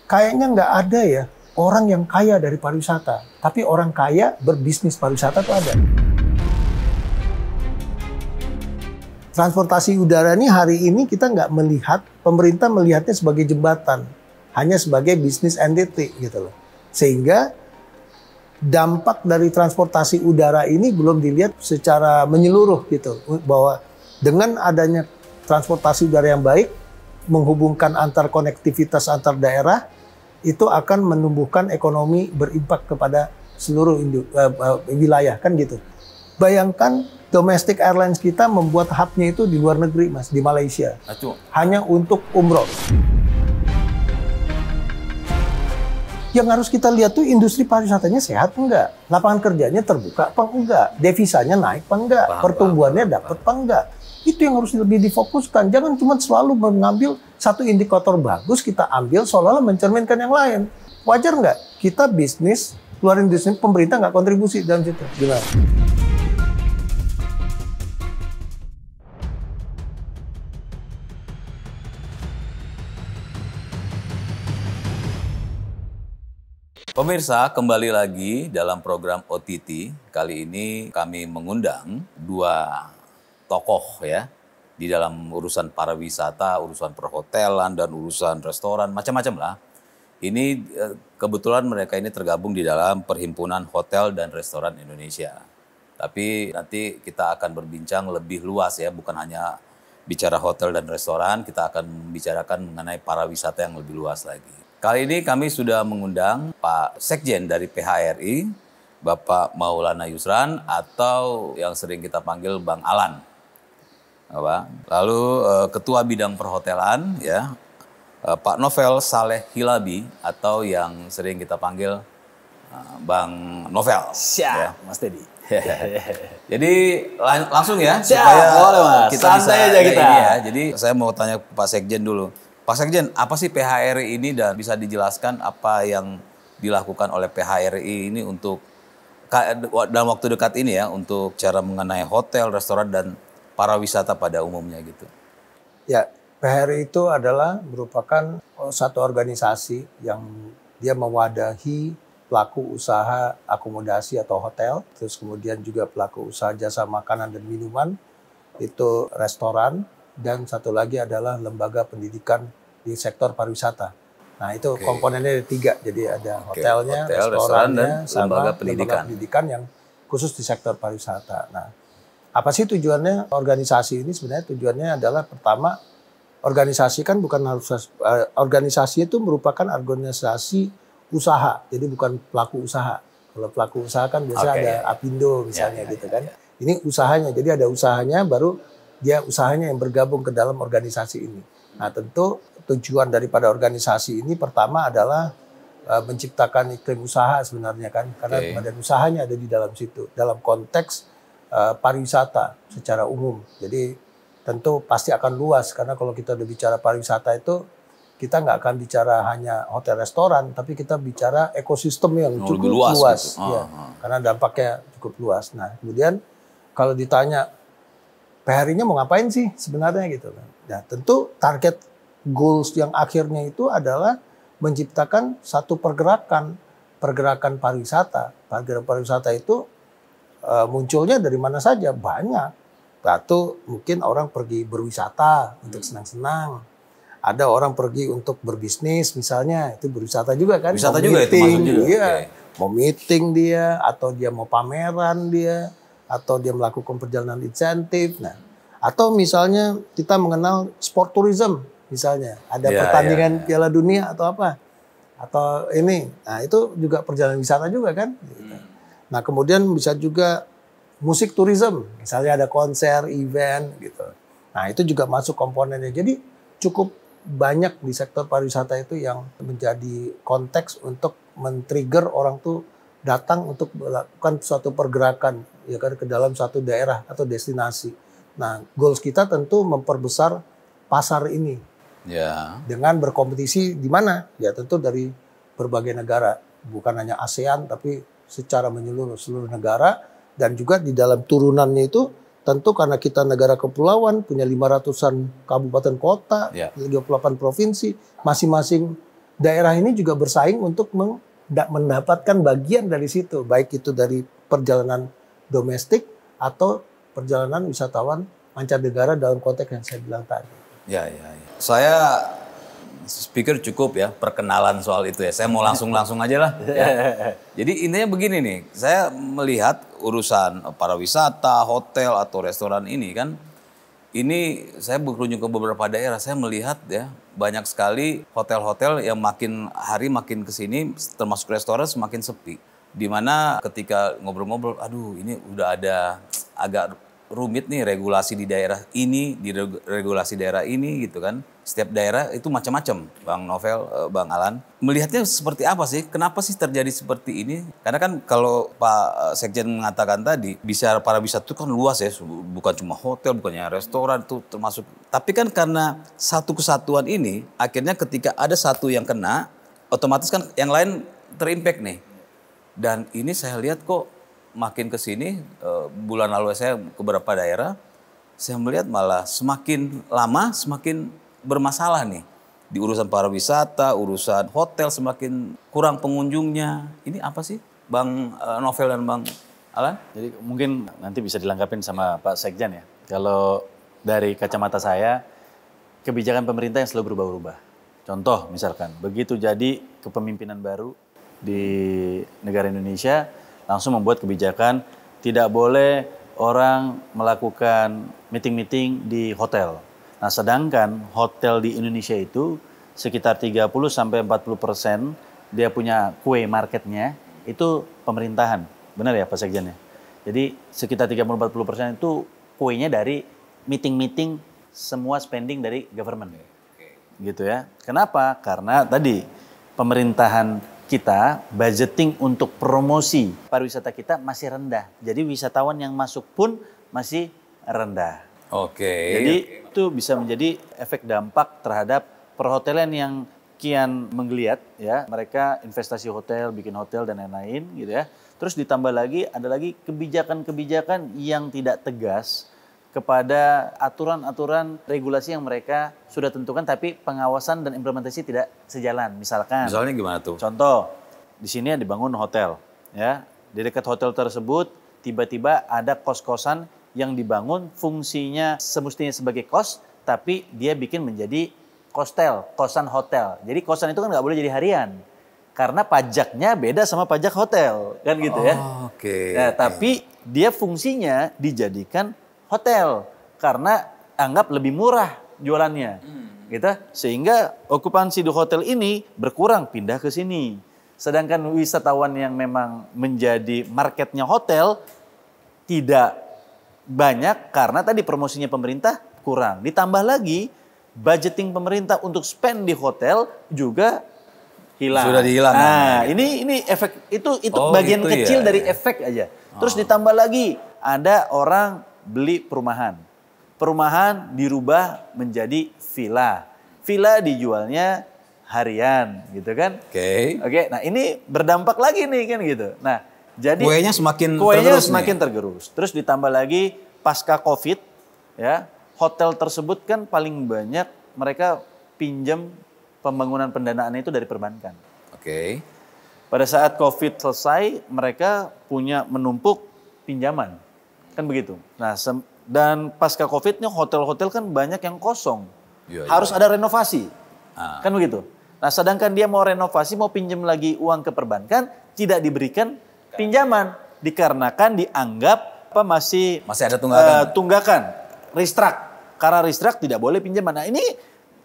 kayaknya nggak ada ya orang yang kaya dari pariwisata. Tapi orang kaya berbisnis pariwisata tuh ada. Transportasi udara ini hari ini kita nggak melihat, pemerintah melihatnya sebagai jembatan. Hanya sebagai bisnis entity gitu loh. Sehingga dampak dari transportasi udara ini belum dilihat secara menyeluruh gitu. Bahwa dengan adanya transportasi udara yang baik, menghubungkan antar konektivitas antar daerah, itu akan menumbuhkan ekonomi berimpak kepada seluruh wilayah kan gitu. Bayangkan domestic airlines kita membuat hubnya itu di luar negeri, Mas, di Malaysia. Hanya untuk umroh. Yang harus kita lihat tuh industri pariwisatanya sehat enggak? Lapangan kerjanya terbuka apa enggak? Devisanya naik apa enggak? Pertumbuhannya dapat apa enggak? Itu yang harus lebih difokuskan. Jangan cuma selalu mengambil satu indikator bagus, kita ambil seolah-olah mencerminkan yang lain. Wajar nggak? Kita bisnis, keluarin bisnis, pemerintah nggak kontribusi dalam situ. Gimana? Pemirsa, kembali lagi dalam program OTT. Kali ini kami mengundang dua tokoh ya di dalam urusan pariwisata, urusan perhotelan dan urusan restoran, macam-macam lah. Ini kebetulan mereka ini tergabung di dalam Perhimpunan Hotel dan Restoran Indonesia. Tapi nanti kita akan berbincang lebih luas ya, bukan hanya bicara hotel dan restoran, kita akan membicarakan mengenai pariwisata yang lebih luas lagi. Kali ini kami sudah mengundang Pak Sekjen dari PHRI, Bapak Maulana Yusran atau yang sering kita panggil Bang Alan. Lalu Ketua Bidang Perhotelan ya, Pak Novel Saleh Hilabi atau yang sering kita panggil Bang Novel. Siap, ya. Mas Teddy. Jadi langsung ya, siap, supaya boleh, Mas. kita Santai bisa aja kita. Ini ya. Jadi saya mau tanya Pak Sekjen dulu. Pak Sekjen, apa sih PHRI ini dan bisa dijelaskan apa yang dilakukan oleh PHRI ini untuk dalam waktu dekat ini ya untuk cara mengenai hotel, restoran dan pariwisata pada umumnya gitu. Ya, PHRI itu adalah merupakan satu organisasi yang dia mewadahi pelaku usaha akomodasi atau hotel, terus kemudian juga pelaku usaha jasa makanan dan minuman, itu restoran, dan satu lagi adalah lembaga pendidikan di sektor pariwisata. Nah itu komponennya ada 3, jadi ada hotelnya, restorannya, dan lembaga pendidikan yang khusus di sektor pariwisata. Nah, apa sih tujuannya organisasi ini? Sebenarnya tujuannya adalah pertama, organisasi kan bukan harus, organisasi itu merupakan organisasi usaha, jadi bukan pelaku usaha. Kalau pelaku usaha kan biasa ada Apindo misalnya gitu kan. Ini usahanya, jadi ada usahanya baru dia usahanya yang bergabung ke dalam organisasi ini. Nah tentu tujuan daripada organisasi ini pertama adalah menciptakan iklim usaha sebenarnya kan. Karena badan usahanya ada di dalam situ. Dalam konteks pariwisata secara umum. Jadi tentu pasti akan luas. Karena kalau kita udah bicara pariwisata itu kita nggak akan bicara hanya hotel restoran. Tapi kita bicara ekosistem yang cukup luas. Gitu. Ya, karena dampaknya cukup luas. Nah kemudian kalau ditanya PHRI-nya mau ngapain sih sebenarnya gitu kan. Nah, tentu target goals yang akhirnya itu adalah menciptakan satu pergerakan pariwisata. Pergerakan pariwisata itu munculnya dari mana saja? Banyak. Satu, mungkin orang pergi berwisata untuk senang-senang. Ada orang pergi untuk berbisnis misalnya, itu berwisata juga kan. Wisata juga itu masuk juga. Iya. Mau meeting dia, atau dia mau pameran dia, atau dia melakukan perjalanan insentif. Nah, atau misalnya kita mengenal sport tourism misalnya, ada pertandingan Piala Dunia atau apa, atau ini, nah itu juga perjalanan wisata juga kan. Nah kemudian bisa juga musik tourism, misalnya ada konser, event gitu. Nah itu juga masuk komponennya. Jadi cukup banyak di sektor pariwisata itu yang menjadi konteks untuk men-trigger orang tuh datang untuk melakukan suatu pergerakan ya kan ke dalam satu daerah atau destinasi. Nah, goals kita tentu memperbesar pasar ini. Ya. Dengan berkompetisi di mana? Ya tentu dari berbagai negara, bukan hanya ASEAN tapi secara menyeluruh seluruh negara, dan juga di dalam turunannya itu tentu karena kita negara kepulauan punya 500-an kabupaten kota, 38 provinsi, masing-masing daerah ini juga bersaing untuk mendapatkan bagian dari situ, baik itu dari perjalanan domestik atau perjalanan wisatawan mancanegara dalam konteks yang saya bilang tadi. Ya. Saya pikir cukup ya perkenalan soal itu ya. Saya mau langsung aja lah. Ya. Jadi intinya begini nih, saya melihat urusan pariwisata, hotel atau restoran ini kan, ini saya berkunjung ke beberapa daerah, saya melihat ya banyak sekali hotel-hotel yang makin hari makin kesini, termasuk restoran semakin sepi. Dimana ketika ngobrol-ngobrol, aduh ini udah ada agak rumit nih regulasi di daerah ini, di regulasi daerah ini gitu kan. Setiap daerah itu macam-macam, Bang Novel, Bang Alan. Melihatnya seperti apa sih? Kenapa sih terjadi seperti ini? Karena kan kalau Pak Sekjen mengatakan tadi, bisa pariwisata itu kan luas ya, bukan cuma hotel, bukannya restoran itu termasuk. Tapi kan karena satu kesatuan ini, akhirnya ketika ada satu yang kena, otomatis kan yang lain terimpact nih. Dan ini saya lihat kok makin ke sini, bulan lalu saya ke beberapa daerah, saya melihat malah semakin lama semakin bermasalah nih. Di urusan pariwisata, urusan hotel semakin kurang pengunjungnya. Ini apa sih Bang Novel dan Bang Alan? Jadi mungkin nanti bisa dilengkapin sama Pak Sekjen ya. Kalau dari kacamata saya, kebijakan pemerintah yang selalu berubah-ubah. Contoh misalkan, begitu jadi kepemimpinan baru di negara Indonesia, langsung membuat kebijakan tidak boleh orang melakukan meeting-meeting di hotel. Nah, sedangkan hotel di Indonesia itu sekitar 30-40% dia punya kue marketnya itu pemerintahan. Benar ya Pak Sekjen ya? Jadi sekitar 30-40% itu kuenya dari meeting-meeting semua spending dari government. Gitu ya. Kenapa? Karena tadi pemerintahan kita budgeting untuk promosi pariwisata kita masih rendah. Jadi wisatawan yang masuk pun masih rendah. Oke. Jadi itu bisa menjadi efek dampak terhadap perhotelan yang kian menggeliat ya. Mereka investasi hotel, bikin hotel dan lain-lain gitu ya. Terus ditambah lagi ada lagi kebijakan-kebijakan yang tidak tegas kepada aturan-aturan regulasi yang mereka sudah tentukan tapi pengawasan dan implementasi tidak sejalan. Misalnya gimana tuh? Contoh, di sini dibangun hotel ya. Di dekat hotel tersebut tiba-tiba ada kos-kosan yang dibangun fungsinya semestinya sebagai kos, tapi dia bikin menjadi kostel, kosan hotel. Jadi kosan itu kan nggak boleh jadi harian, karena pajaknya beda sama pajak hotel, kan gitu ya. Oke. Nah, tapi dia fungsinya dijadikan hotel, karena anggap lebih murah jualannya, gitu. Sehingga okupansi di hotel ini berkurang, pindah ke sini. Sedangkan wisatawan yang memang menjadi marketnya hotel tidak banyak karena tadi promosinya pemerintah kurang. Ditambah lagi budgeting pemerintah untuk spend di hotel juga hilang. Sudah dihilangkan. Nah, ini efek itu bagian itu kecil ya, dari ya. efek aja. Terus ditambah lagi ada orang beli perumahan. Perumahan dirubah menjadi villa. Villa dijualnya harian, gitu kan? Oke. Nah, ini berdampak lagi nih kan gitu. Nah, jadi kuenya semakin tergerus. Terus ditambah lagi pasca Covid, ya hotel tersebut kan paling banyak mereka pinjam pembangunan pendanaannya itu dari perbankan. Oke. Pada saat Covid selesai, mereka punya menumpuk pinjaman, kan begitu. Nah, dan pasca Covid-nya hotel-hotel kan banyak yang kosong, harus ada renovasi, kan begitu. Nah, sedangkan dia mau renovasi, mau pinjam lagi uang ke perbankan, tidak diberikan pinjaman dikarenakan dianggap masih ada tunggakan restruct, karena restruct tidak boleh pinjaman. Nah, ini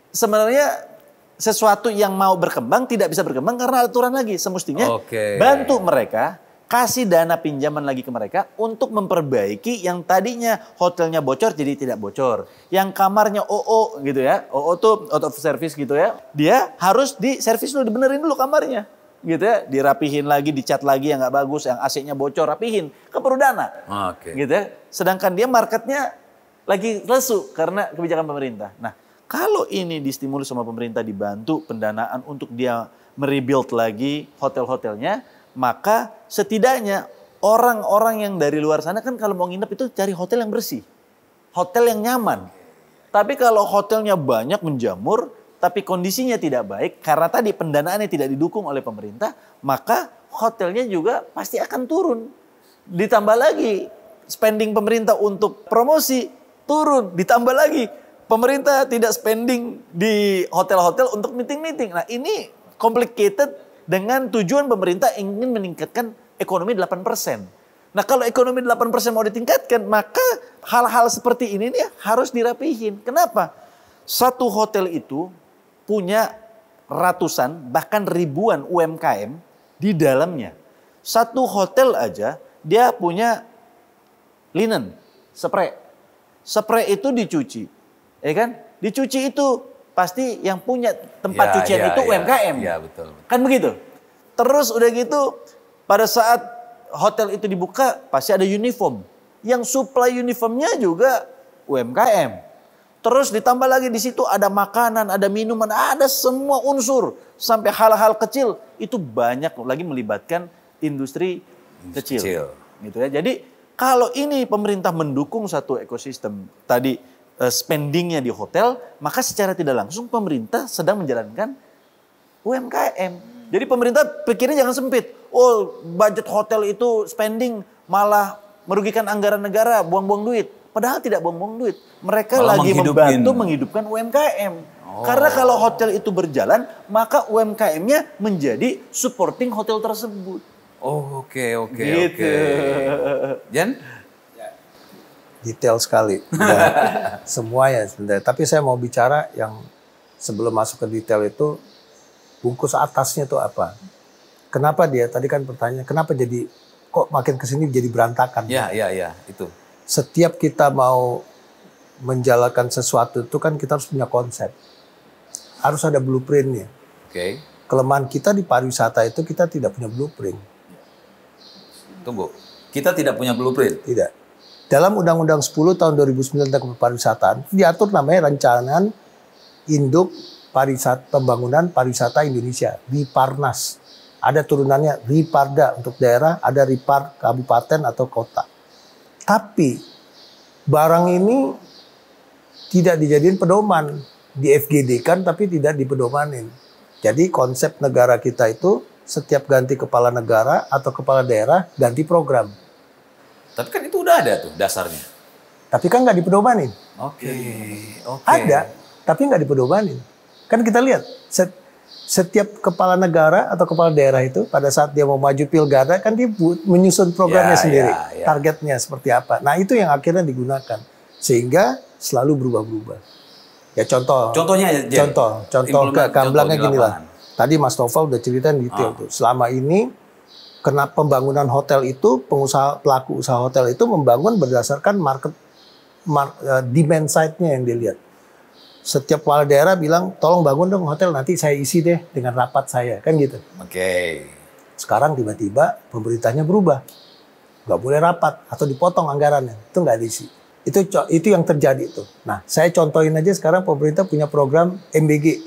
sebenarnya sesuatu yang mau berkembang tidak bisa berkembang karena aturan lagi. Semestinya bantu mereka, kasih dana pinjaman lagi ke mereka untuk memperbaiki yang tadinya hotelnya bocor jadi tidak bocor, yang kamarnya OO gitu ya, OO tuh out of service gitu ya, dia harus diservis dulu, dibenerin dulu kamarnya gitu ya, dirapihin lagi, dicat lagi yang nggak bagus, yang AC-nya bocor, rapihin, keburu dana. Gitu ya. Sedangkan dia marketnya lagi lesu karena kebijakan pemerintah. Nah, kalau ini distimulus sama pemerintah, dibantu pendanaan untuk dia merebuild lagi hotel-hotelnya, maka setidaknya orang-orang yang dari luar sana kan kalau mau nginep itu cari hotel yang bersih, hotel yang nyaman. Tapi kalau hotelnya banyak menjamur, tapi kondisinya tidak baik karena tadi pendanaannya tidak didukung oleh pemerintah, maka hotelnya juga pasti akan turun. Ditambah lagi spending pemerintah untuk promosi turun, ditambah lagi pemerintah tidak spending di hotel-hotel untuk meeting-meeting. Nah, ini complicated dengan tujuan pemerintah ingin meningkatkan ekonomi 8%. Nah, kalau ekonomi 8% mau ditingkatkan, maka hal-hal seperti ini nih harus dirapihin. Kenapa? Satu hotel itu punya ratusan bahkan ribuan UMKM di dalamnya. Satu hotel aja dia punya linen, spray. Spray itu dicuci, ya kan? Dicuci itu pasti yang punya tempat cucian itu UMKM. Ya, betul. Kan begitu? Terus udah gitu pada saat hotel itu dibuka pasti ada uniform. Yang supply uniformnya juga UMKM. Terus ditambah lagi di situ ada makanan, ada minuman, ada semua unsur. Sampai hal-hal kecil itu banyak lagi melibatkan industri kecil. Gitu ya. Jadi kalau ini pemerintah mendukung satu ekosistem tadi spendingnya di hotel, maka secara tidak langsung pemerintah sedang menjalankan UMKM. Jadi pemerintah pikirnya jangan sempit. Oh, budget hotel itu spending malah merugikan anggaran negara, buang-buang duit. Padahal tidak buang-buang duit. Mereka malah lagi membantu menghidupkan UMKM. Karena kalau hotel itu berjalan, maka UMKM-nya menjadi supporting hotel tersebut. Oh, oke. Jan? Detail sekali. Semuanya sebenarnya. Tapi saya mau bicara yang sebelum masuk ke detail itu, bungkus atasnya itu apa? Kenapa dia, tadi kan pertanyaan, kenapa jadi, kok makin kesini jadi berantakan? Ya, itu. Setiap kita mau menjalankan sesuatu itu kan kita harus punya konsep. Harus ada blueprintnya. Oke. Kelemahan kita di pariwisata itu kita tidak punya blueprint. Tunggu, kita tidak punya blueprint? Tidak. Dalam Undang-Undang 10 tahun 2009 tentang pariwisataan, diatur namanya Rancangan Induk Pembangunan Pariwisata Indonesia, Riparnas. Ada turunannya Riparda untuk daerah, ada Ripar kabupaten atau kota. Tapi barang ini tidak dijadiin pedoman, di FGD kan tapi tidak dipedomanin. Jadi konsep negara kita itu setiap ganti kepala negara atau kepala daerah ganti program. Tapi kan itu udah ada tuh dasarnya. Tapi kan nggak dipedomanin. Oke. Ada, tapi nggak dipedomanin. Kan kita lihat setiap kepala negara atau kepala daerah itu pada saat dia mau maju pilkada kan dia menyusun programnya sendiri, targetnya seperti apa. Nah itu yang akhirnya digunakan sehingga selalu berubah-ubah. Ya contohnya, contoh gamblangnya gini lah. Tadi Mas Novel udah ceritain detail tuh. Selama ini kenapa pembangunan hotel itu pelaku usaha hotel itu membangun berdasarkan demand side-nya yang dilihat. Setiap kepala daerah bilang, tolong bangun dong hotel, nanti saya isi deh dengan rapat saya. Kan gitu. Oke. Sekarang tiba-tiba pemerintahnya berubah. Nggak boleh rapat atau dipotong anggarannya. Itu nggak diisi. Itu yang terjadi itu. Nah, saya contohin aja sekarang pemerintah punya program MBG.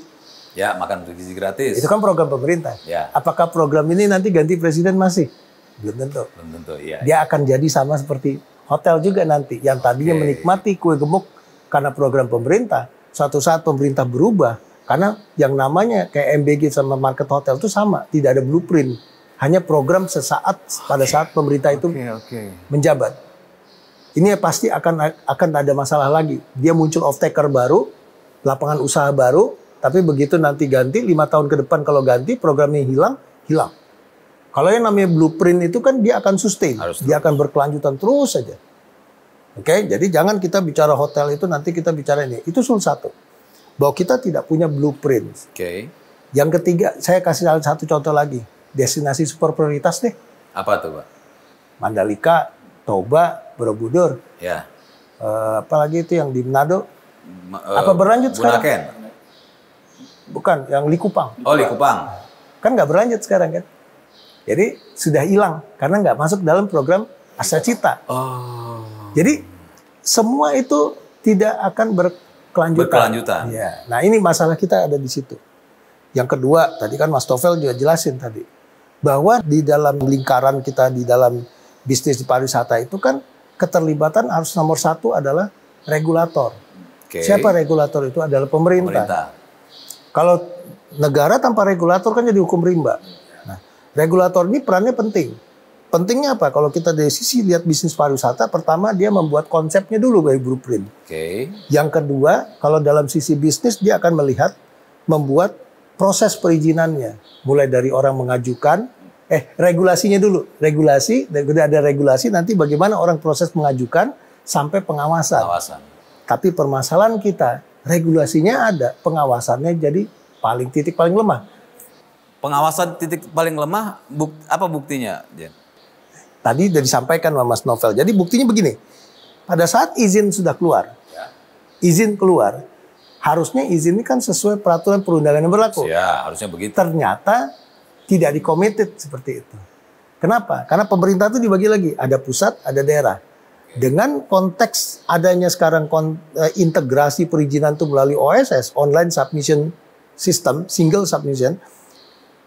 Ya, makan gizi gratis. Itu kan program pemerintah. Ya. Apakah program ini nanti ganti presiden masih? Belum tentu. Belum tentu, iya. Dia akan jadi sama seperti hotel juga nanti. Yang tadinya menikmati kue gemuk karena program pemerintah. Suatu saat pemerintah berubah karena yang namanya kayak MBG sama market hotel itu sama, tidak ada blueprint, hanya program sesaat pada saat pemerintah itu menjabat. Ini pasti akan ada masalah lagi. Dia muncul off taker baru, lapangan usaha baru, tapi begitu nanti ganti 5 tahun ke depan kalau ganti programnya hilang. Kalau yang namanya blueprint itu kan dia akan sustain, dia akan berkelanjutan terus saja. Oke, jadi jangan kita bicara hotel itu nanti kita bicara ini. Itu satu. Bahwa kita tidak punya blueprint. Oke. Yang ketiga, saya kasih satu contoh lagi. Destinasi super prioritas deh. Apa tuh, Pak? Mandalika, Toba, Borobudur. Ya. Apalagi itu yang di Manado. Apa berlanjut sekarang? Bunaken. Bukan, yang Likupang. Oh, Likupang. Kan nggak berlanjut sekarang kan. Jadi sudah hilang karena nggak masuk dalam program Asa Cita. Jadi semua itu tidak akan berkelanjutan. Ya. Nah ini masalah kita ada di situ. Yang kedua, tadi kan Mas Novel juga jelasin tadi. Bahwa di dalam lingkaran kita, di dalam bisnis di pariwisata itu kan keterlibatan harus nomor satu adalah regulator. Siapa regulator itu? Adalah pemerintah. Kalau negara tanpa regulator kan jadi hukum rimba. Nah, regulator ini perannya penting. Pentingnya apa? Kalau kita dari sisi lihat bisnis pariwisata, pertama dia membuat konsepnya dulu by blueprint. Oke. Yang kedua, kalau dalam sisi bisnis dia akan melihat membuat proses perizinannya. Mulai dari orang mengajukan, regulasinya dulu. Regulasi, udah ada regulasi, nanti bagaimana orang proses mengajukan sampai pengawasan. Tapi permasalahan kita, regulasinya ada, pengawasannya jadi titik paling lemah. Pengawasan titik paling lemah, apa buktinya, Jen? Tadi sudah disampaikan sama Mas Novel. Jadi buktinya begini, pada saat izin sudah keluar, izin keluar, harusnya izin ini kan sesuai peraturan perundangan yang berlaku. Ya, harusnya begitu. Ternyata tidak di-committed seperti itu. Kenapa? Karena pemerintah itu dibagi lagi, ada pusat, ada daerah. Dengan konteks adanya sekarang integrasi perizinan itu melalui OSS, Online Submission System, Single Submission,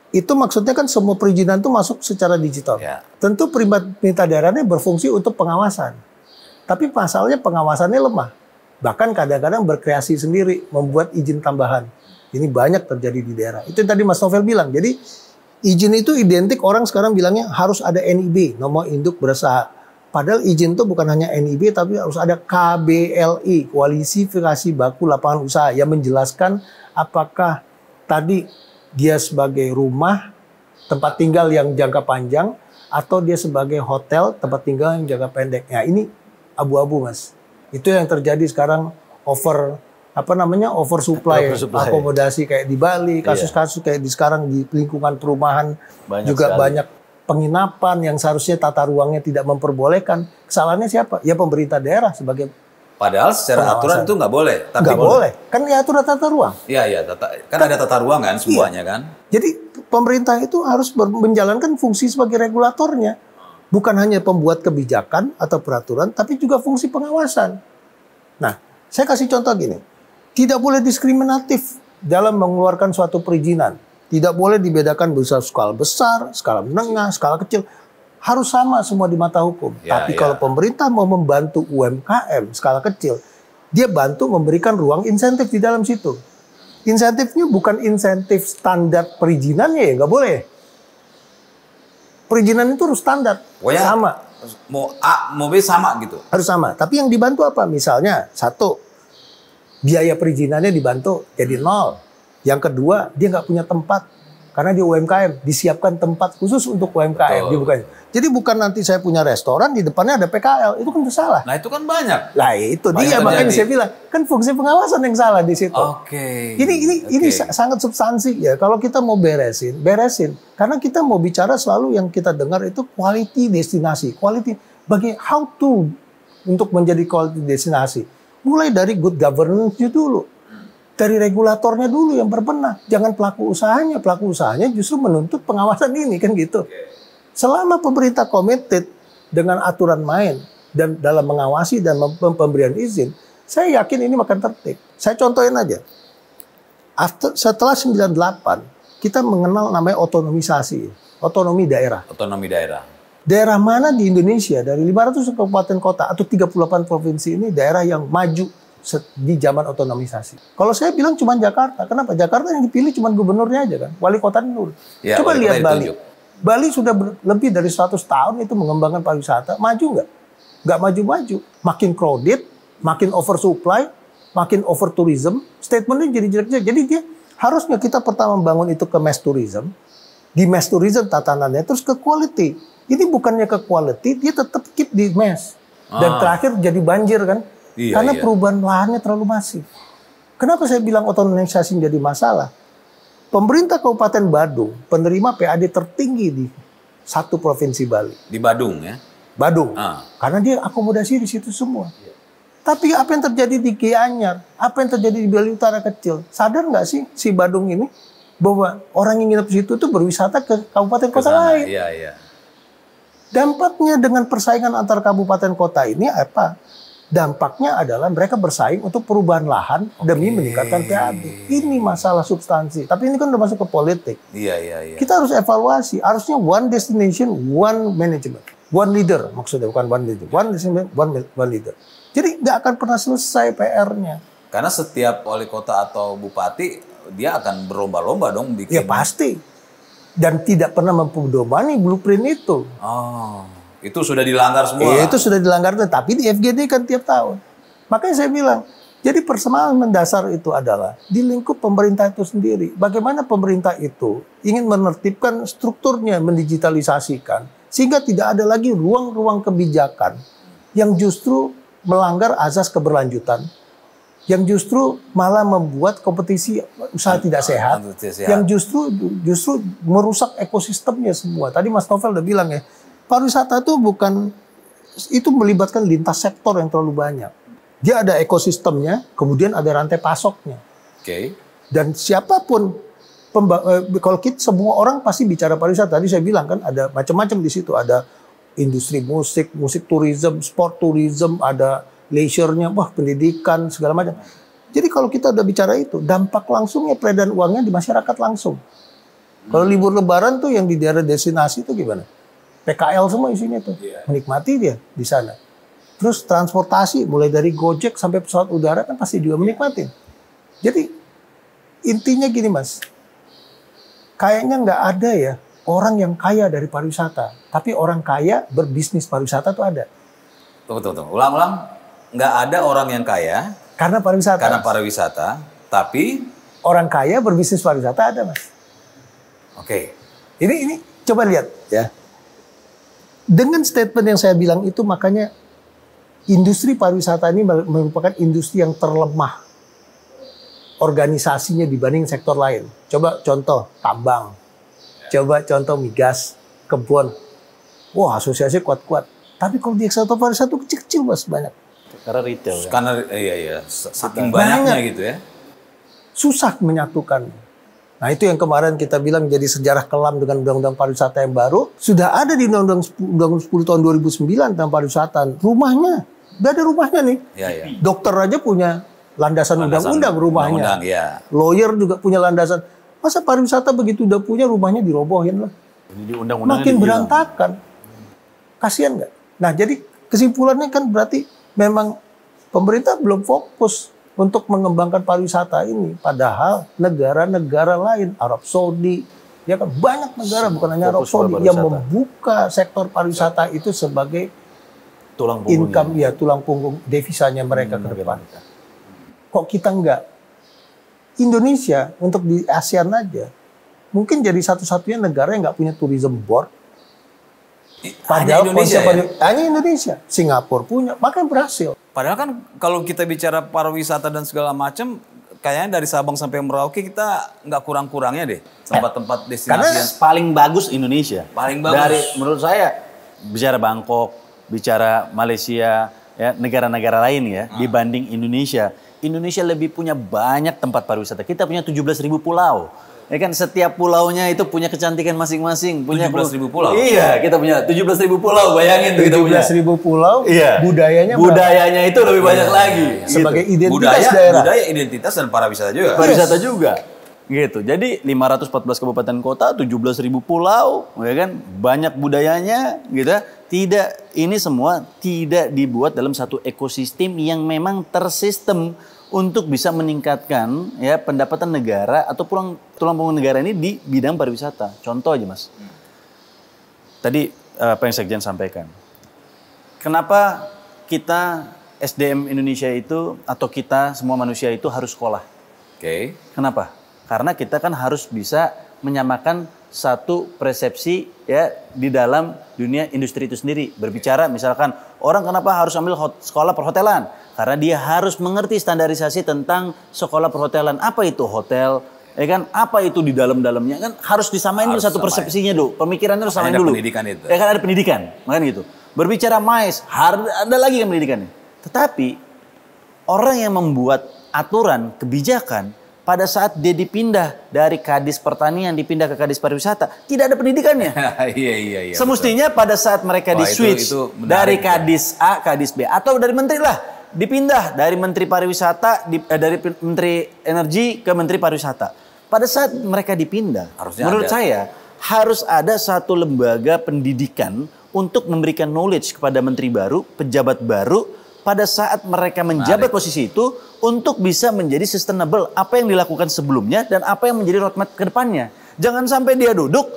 itu maksudnya kan semua perizinan itu masuk secara digital. Ya. Tentu pemerintah daerahnya berfungsi untuk pengawasan. Tapi pasalnya pengawasannya lemah. Bahkan kadang-kadang berkreasi sendiri, membuat izin tambahan. Ini banyak terjadi di daerah. Itu yang tadi Mas Novel bilang. Jadi izin itu identik orang sekarang bilangnya harus ada NIB, nomor induk berusaha. Padahal izin itu bukan hanya NIB, tapi harus ada KBLI, Kualifikasi Baku Lapangan Usaha, yang menjelaskan apakah tadi dia sebagai rumah, tempat tinggal yang jangka panjang, atau dia sebagai hotel, tempat tinggal yang jangka pendek. Ya ini abu-abu, Mas. Itu yang terjadi sekarang oversupply akomodasi kayak di Bali, kasus-kasus kayak di sekarang di lingkungan perumahan banyak penginapan yang seharusnya tata ruangnya tidak memperbolehkan. Kesalahannya siapa? Ya pemerintah daerah sebagai padahal secara aturan itu nggak boleh. Tapi nggak boleh. Kan diatur tata ruang. Iya, kan ada tata ruang kan semuanya kan. Jadi pemerintah itu harus menjalankan fungsi sebagai regulatornya. Bukan hanya pembuat kebijakan atau peraturan, tapi juga fungsi pengawasan. Nah, saya kasih contoh gini. Tidak boleh diskriminatif dalam mengeluarkan suatu perizinan. Tidak boleh dibedakan skala besar, skala menengah, skala kecil. Harus sama semua di mata hukum. Tapi kalau pemerintah mau membantu UMKM skala kecil, dia bantu memberikan ruang insentif di dalam situ. Insentifnya bukan insentif standar perizinannya ya, nggak boleh. Perizinan itu harus standar, sama. Mau A, mau B sama gitu. Harus sama. Tapi yang dibantu apa? Misalnya, satu, biaya perizinannya dibantu jadi 0. Yang kedua, dia nggak punya tempat. Karena di UMKM, disiapkan tempat khusus untuk UMKM. Jadi bukan nanti saya punya restoran, di depannya ada PKL. Itu kan salah. Nah itu kan banyak. Nah itu dia, makanya saya bilang. Kan fungsi pengawasan yang salah di situ. Ini sangat substansi ya. Kalau kita mau beresin. Karena kita mau bicara selalu yang kita dengar itu quality destinasi. How to untuk menjadi quality destinasi. Mulai dari good governance dulu. Dari regulatornya dulu yang berbenah. Jangan pelaku usahanya. Pelaku usahanya justru menuntut pengawasan ini kan gitu. Selama pemerintah committed dengan aturan main dan dalam mengawasi dan pemberian izin, saya yakin ini akan tertib. Saya contohin aja. Setelah 98, kita mengenal namanya otonomisasi. Otonomi daerah. Daerah mana di Indonesia dari 500 kabupaten kota atau 38 provinsi ini daerah yang maju di zaman otonomisasi. Kalau saya bilang cuma Jakarta. Kenapa? Jakarta yang dipilih cuma gubernurnya aja kan. Wali kota dulu. Ya, coba lihat Bali. Bali sudah lebih dari 100 tahun itu mengembangkan pariwisata. Maju nggak? Nggak maju-maju. Makin crowded, makin oversupply, makin over tourism. Statementnya jadi jelek-jelek. Jadi dia harusnya kita pertama membangun itu ke mass tourism. Di mass tourism tatanannya terus ke quality. Ini bukannya ke quality, dia tetap keep di mass. Dan terakhir jadi banjir kan. Karena perubahan lahannya terlalu masif. Kenapa saya bilang otonomisasi menjadi masalah? Pemerintah Kabupaten Badung penerima PAD tertinggi di satu provinsi Bali. Di Badung ya? Badung. Karena dia akomodasi di situ semua. Tapi apa yang terjadi di Gianyar? Apa yang terjadi di Bali Utara kecil? Sadar nggak sih si Badung ini bahwa orang yang nginep di situ tuh berwisata ke kabupaten kota lain? Iya. Dampaknya dengan persaingan antar kabupaten kota ini apa? Dampaknya adalah mereka bersaing untuk perubahan lahan demi meningkatkan PAD. Ini masalah substansi. Tapi ini kan udah masuk ke politik. Iya. Kita harus evaluasi. Harusnya one destination, one management. One leader maksudnya, bukan one leader. One destination, one leader. Jadi nggak akan pernah selesai PR-nya. Karena setiap wali kota atau bupati dia akan berlomba-lomba dong bikin. Ya pasti. Dan tidak pernah mempedomani blueprint itu. Oh, itu sudah dilanggar semua. Itu sudah dilanggar, tapi di FGD kan tiap tahun. Makanya saya bilang, jadi persoalan mendasar itu adalah di lingkup pemerintah itu sendiri. Bagaimana pemerintah itu ingin menertibkan strukturnya, mendigitalisasikan, sehingga tidak ada lagi ruang-ruang kebijakan yang justru melanggar azas keberlanjutan, yang justru malah membuat kompetisi usaha tidak sehat, yang justru merusak ekosistemnya semua. Tadi Mas Novel udah bilang ya, pariwisata itu itu melibatkan lintas sektor yang terlalu banyak. Dia ada ekosistemnya, kemudian ada rantai pasoknya. Oke. Dan siapapun, kalau kita semua orang pasti bicara pariwisata. Tadi saya bilang kan ada macam-macam di situ. Ada industri musik tourism, sport tourism, ada leisure-nya, pendidikan, segala macam. Jadi kalau kita udah bicara itu, dampak langsungnya peredaran uangnya di masyarakat langsung. Kalau libur lebaran tuh yang di daerah destinasi itu gimana? PKL semua isinya tuh. Menikmati dia di sana. Terus transportasi, mulai dari Gojek sampai pesawat udara kan pasti juga menikmati. Jadi intinya gini Mas, kayaknya nggak ada ya orang yang kaya dari pariwisata. Tapi orang kaya berbisnis pariwisata tuh ada. Tunggu. Ulang. Nggak ada orang yang kaya karena pariwisata, tapi orang kaya berbisnis pariwisata ada Mas. Oke. Ini coba lihat ya. Dengan statement yang saya bilang itu makanya industri pariwisata ini merupakan industri yang terlemah organisasinya dibanding sektor lain. Coba contoh tambang, coba contoh migas, kebun. Wah asosiasi kuat-kuat. Tapi kalau di sektor pariwisata itu kecil-kecil Mas banyak. Karena retail ya. Karena iya, saking banyaknya gitu ya. Susah menyatukan. Nah itu yang kemarin kita bilang jadi sejarah kelam dengan undang-undang pariwisata yang baru. Sudah ada di undang-undang 10 tahun 2009 tentang pariwisata. Rumahnya, udah ada rumahnya nih. Ya. Dokter aja punya landasan undang-undang rumahnya. Ya. Lawyer juga punya landasan. Masa pariwisata begitu udah punya rumahnya dirobohin lah. Di undang-undangnya makin berantakan. Kasihan nggak? Nah jadi kesimpulannya kan berarti memang pemerintah belum fokus untuk mengembangkan pariwisata ini. Padahal negara-negara lain, Arab Saudi, ya kan banyak negara bukan hanya Arab Saudi yang membuka sektor pariwisata itu sebagai tulang income ya, tulang punggung devisanya mereka ke depan. Kok kita enggak? Indonesia untuk di ASEAN aja mungkin jadi satu-satunya negara yang nggak punya tourism board. Padahal hanya Indonesia, Singapura punya, makanya berhasil. Padahal kan kalau kita bicara pariwisata dan segala macam, kayaknya dari Sabang sampai Merauke kita nggak kurang-kurangnya deh tempat-tempat destinasi yang paling bagus Indonesia. Paling bagus. Dari menurut saya bicara Bangkok, bicara Malaysia, ya negara-negara lain ya dibanding Indonesia. Indonesia lebih punya banyak tempat pariwisata. Kita punya 17.000 pulau. Ya kan setiap pulaunya itu punya kecantikan masing-masing. 17.000 pulau? Iya, kita punya 17.000 pulau. Bayangin tuh kita punya. 17.000 pulau, iya. Budayanya itu lebih banyak lagi. Sebagai gitu. identitas daerah. Budaya, identitas, dan pariwisata juga. Pariwisata juga. Gitu. Jadi 514 kabupaten kota, 17.000 pulau, ya kan? Banyak budayanya, gitu. Ini semua tidak dibuat dalam satu ekosistem yang memang tersistem untuk bisa meningkatkan ya pendapatan negara atau tulang punggung negara ini di bidang pariwisata. Contoh aja Mas. Tadi apa yang Sekjen sampaikan. Kenapa kita SDM Indonesia itu atau kita semua manusia itu harus sekolah? Oke. Kenapa? Karena kita kan harus bisa menyamakan satu persepsi ya di dalam dunia industri itu sendiri. Berbicara misalkan orang kenapa harus ambil sekolah perhotelan? Karena dia harus mengerti standarisasi tentang sekolah perhotelan. Apa itu hotel? Ya kan? Apa itu di dalam-dalamnya? Kan harus disamain dulu satu persepsinya dulu. Pemikirannya harus samain dulu. Pendidikan itu. Ya kan ada pendidikan. Makanya gitu. Berbicara MICE, ada lagi kan pendidikannya. Tetapi orang yang membuat aturan, kebijakan pada saat dia dipindah dari Kadis Pertanian dipindah ke Kadis Pariwisata, tidak ada pendidikannya. Iya. Semestinya betul. Pada saat mereka di-switch dari Kadis A, Kadis B atau dari menteri lah. Dipindah dari Menteri Pariwisata, dari Menteri Energi ke Menteri Pariwisata. Pada saat mereka dipindah, menurut saya harus ada satu lembaga pendidikan untuk memberikan knowledge kepada menteri baru, pejabat baru, pada saat mereka menjabat posisi itu untuk bisa menjadi sustainable. Apa yang dilakukan sebelumnya dan apa yang menjadi roadmap ke depannya. Jangan sampai dia duduk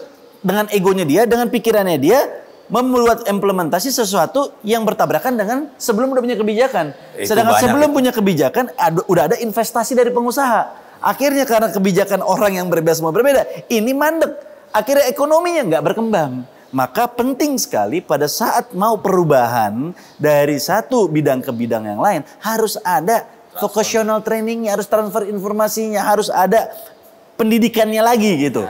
dengan egonya dia, dengan pikirannya dia, membuat implementasi sesuatu yang bertabrakan dengan sebelum udah punya kebijakan. Sedangkan sebelum punya kebijakan, udah ada investasi dari pengusaha. Akhirnya karena kebijakan orang yang berbeda semua berbeda, ini mandek. Akhirnya ekonominya nggak berkembang. Maka penting sekali pada saat mau perubahan dari satu bidang ke bidang yang lain, harus ada vocational trainingnya, harus transfer informasinya, harus ada pendidikannya lagi gitu.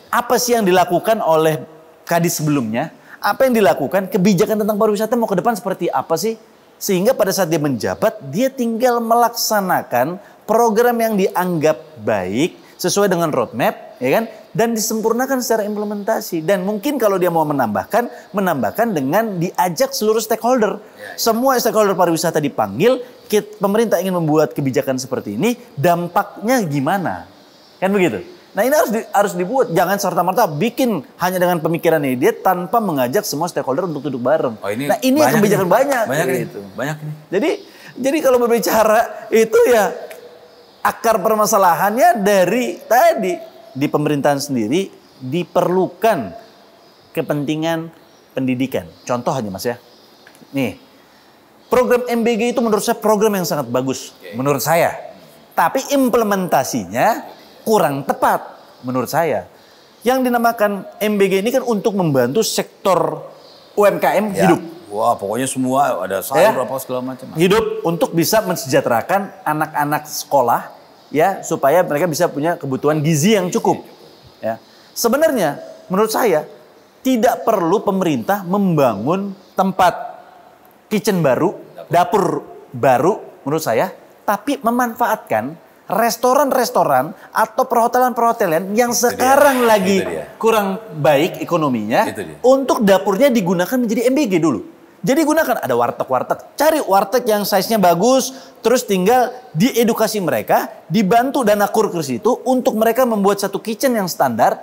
Apa sih yang dilakukan oleh Kadis sebelumnya? Apa yang dilakukan? Kebijakan tentang pariwisata mau ke depan seperti apa sih? Sehingga pada saat dia menjabat, dia tinggal melaksanakan program yang dianggap baik sesuai dengan roadmap, ya kan? Dan disempurnakan secara implementasi. Dan mungkin kalau dia mau menambahkan dengan diajak seluruh stakeholder. Semua stakeholder pariwisata dipanggil, pemerintah ingin membuat kebijakan seperti ini, dampaknya gimana? Kan begitu? Nah ini harus dibuat, jangan serta-merta bikin hanya dengan pemikirannya dia tanpa mengajak semua stakeholder untuk duduk bareng. Ini nah ini kebijakan banyak gitu. Banyak nih. Jadi kalau berbicara itu ya akar permasalahannya dari tadi di pemerintahan sendiri diperlukan kepentingan pendidikan. Contoh aja Mas ya. Nih, program MBG itu menurut saya program yang sangat bagus menurut saya. Tapi implementasinya kurang tepat menurut saya. Yang dinamakan MBG ini kan untuk membantu sektor UMKM hidup. Wah, pokoknya semua ada sayur apa segala macam. Hidup untuk bisa mensejahterakan anak-anak sekolah ya supaya mereka bisa punya kebutuhan gizi yang cukup. Ya. Sebenarnya menurut saya tidak perlu pemerintah membangun tempat kitchen baru, dapur baru menurut saya, tapi memanfaatkan restoran-restoran atau perhotelan-perhotelan yang sekarang lagi kurang baik ekonominya untuk dapurnya digunakan menjadi MBG dulu. Jadi gunakan, ada warteg-warteg, cari warteg yang size-nya bagus, terus tinggal diedukasi mereka, dibantu dana kursus itu untuk mereka membuat satu kitchen yang standar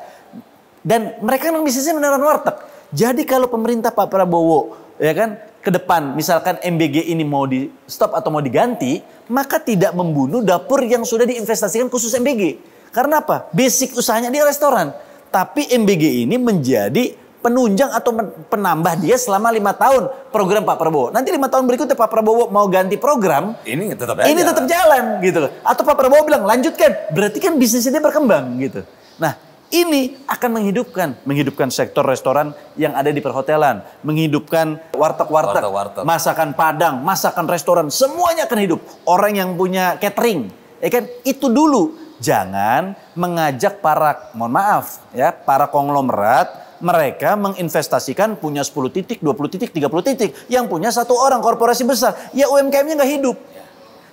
dan mereka yang bisnisnya beneran warteg. Jadi kalau pemerintah Pak Prabowo ya kan ke depan misalkan MBG ini mau di stop atau mau diganti, maka tidak membunuh dapur yang sudah diinvestasikan khusus MBG. Karena apa? Basic usahanya dia restoran. Tapi MBG ini menjadi penunjang atau penambah dia selama 5 tahun program Pak Prabowo. Nanti 5 tahun berikutnya Pak Prabowo mau ganti program, ini tetap jalan gitu loh. Atau Pak Prabowo bilang lanjutkan, berarti kan bisnisnya dia berkembang gitu. Nah, ini akan menghidupkan sektor restoran yang ada di perhotelan, menghidupkan warteg-warteg, masakan Padang, masakan restoran, semuanya akan hidup. Orang yang punya catering, ya kan itu dulu. Jangan mengajak para konglomerat mereka menginvestasikan punya 10 titik, 20 titik, 30 titik. Yang punya satu orang korporasi besar. Ya UMKM-nya nggak hidup.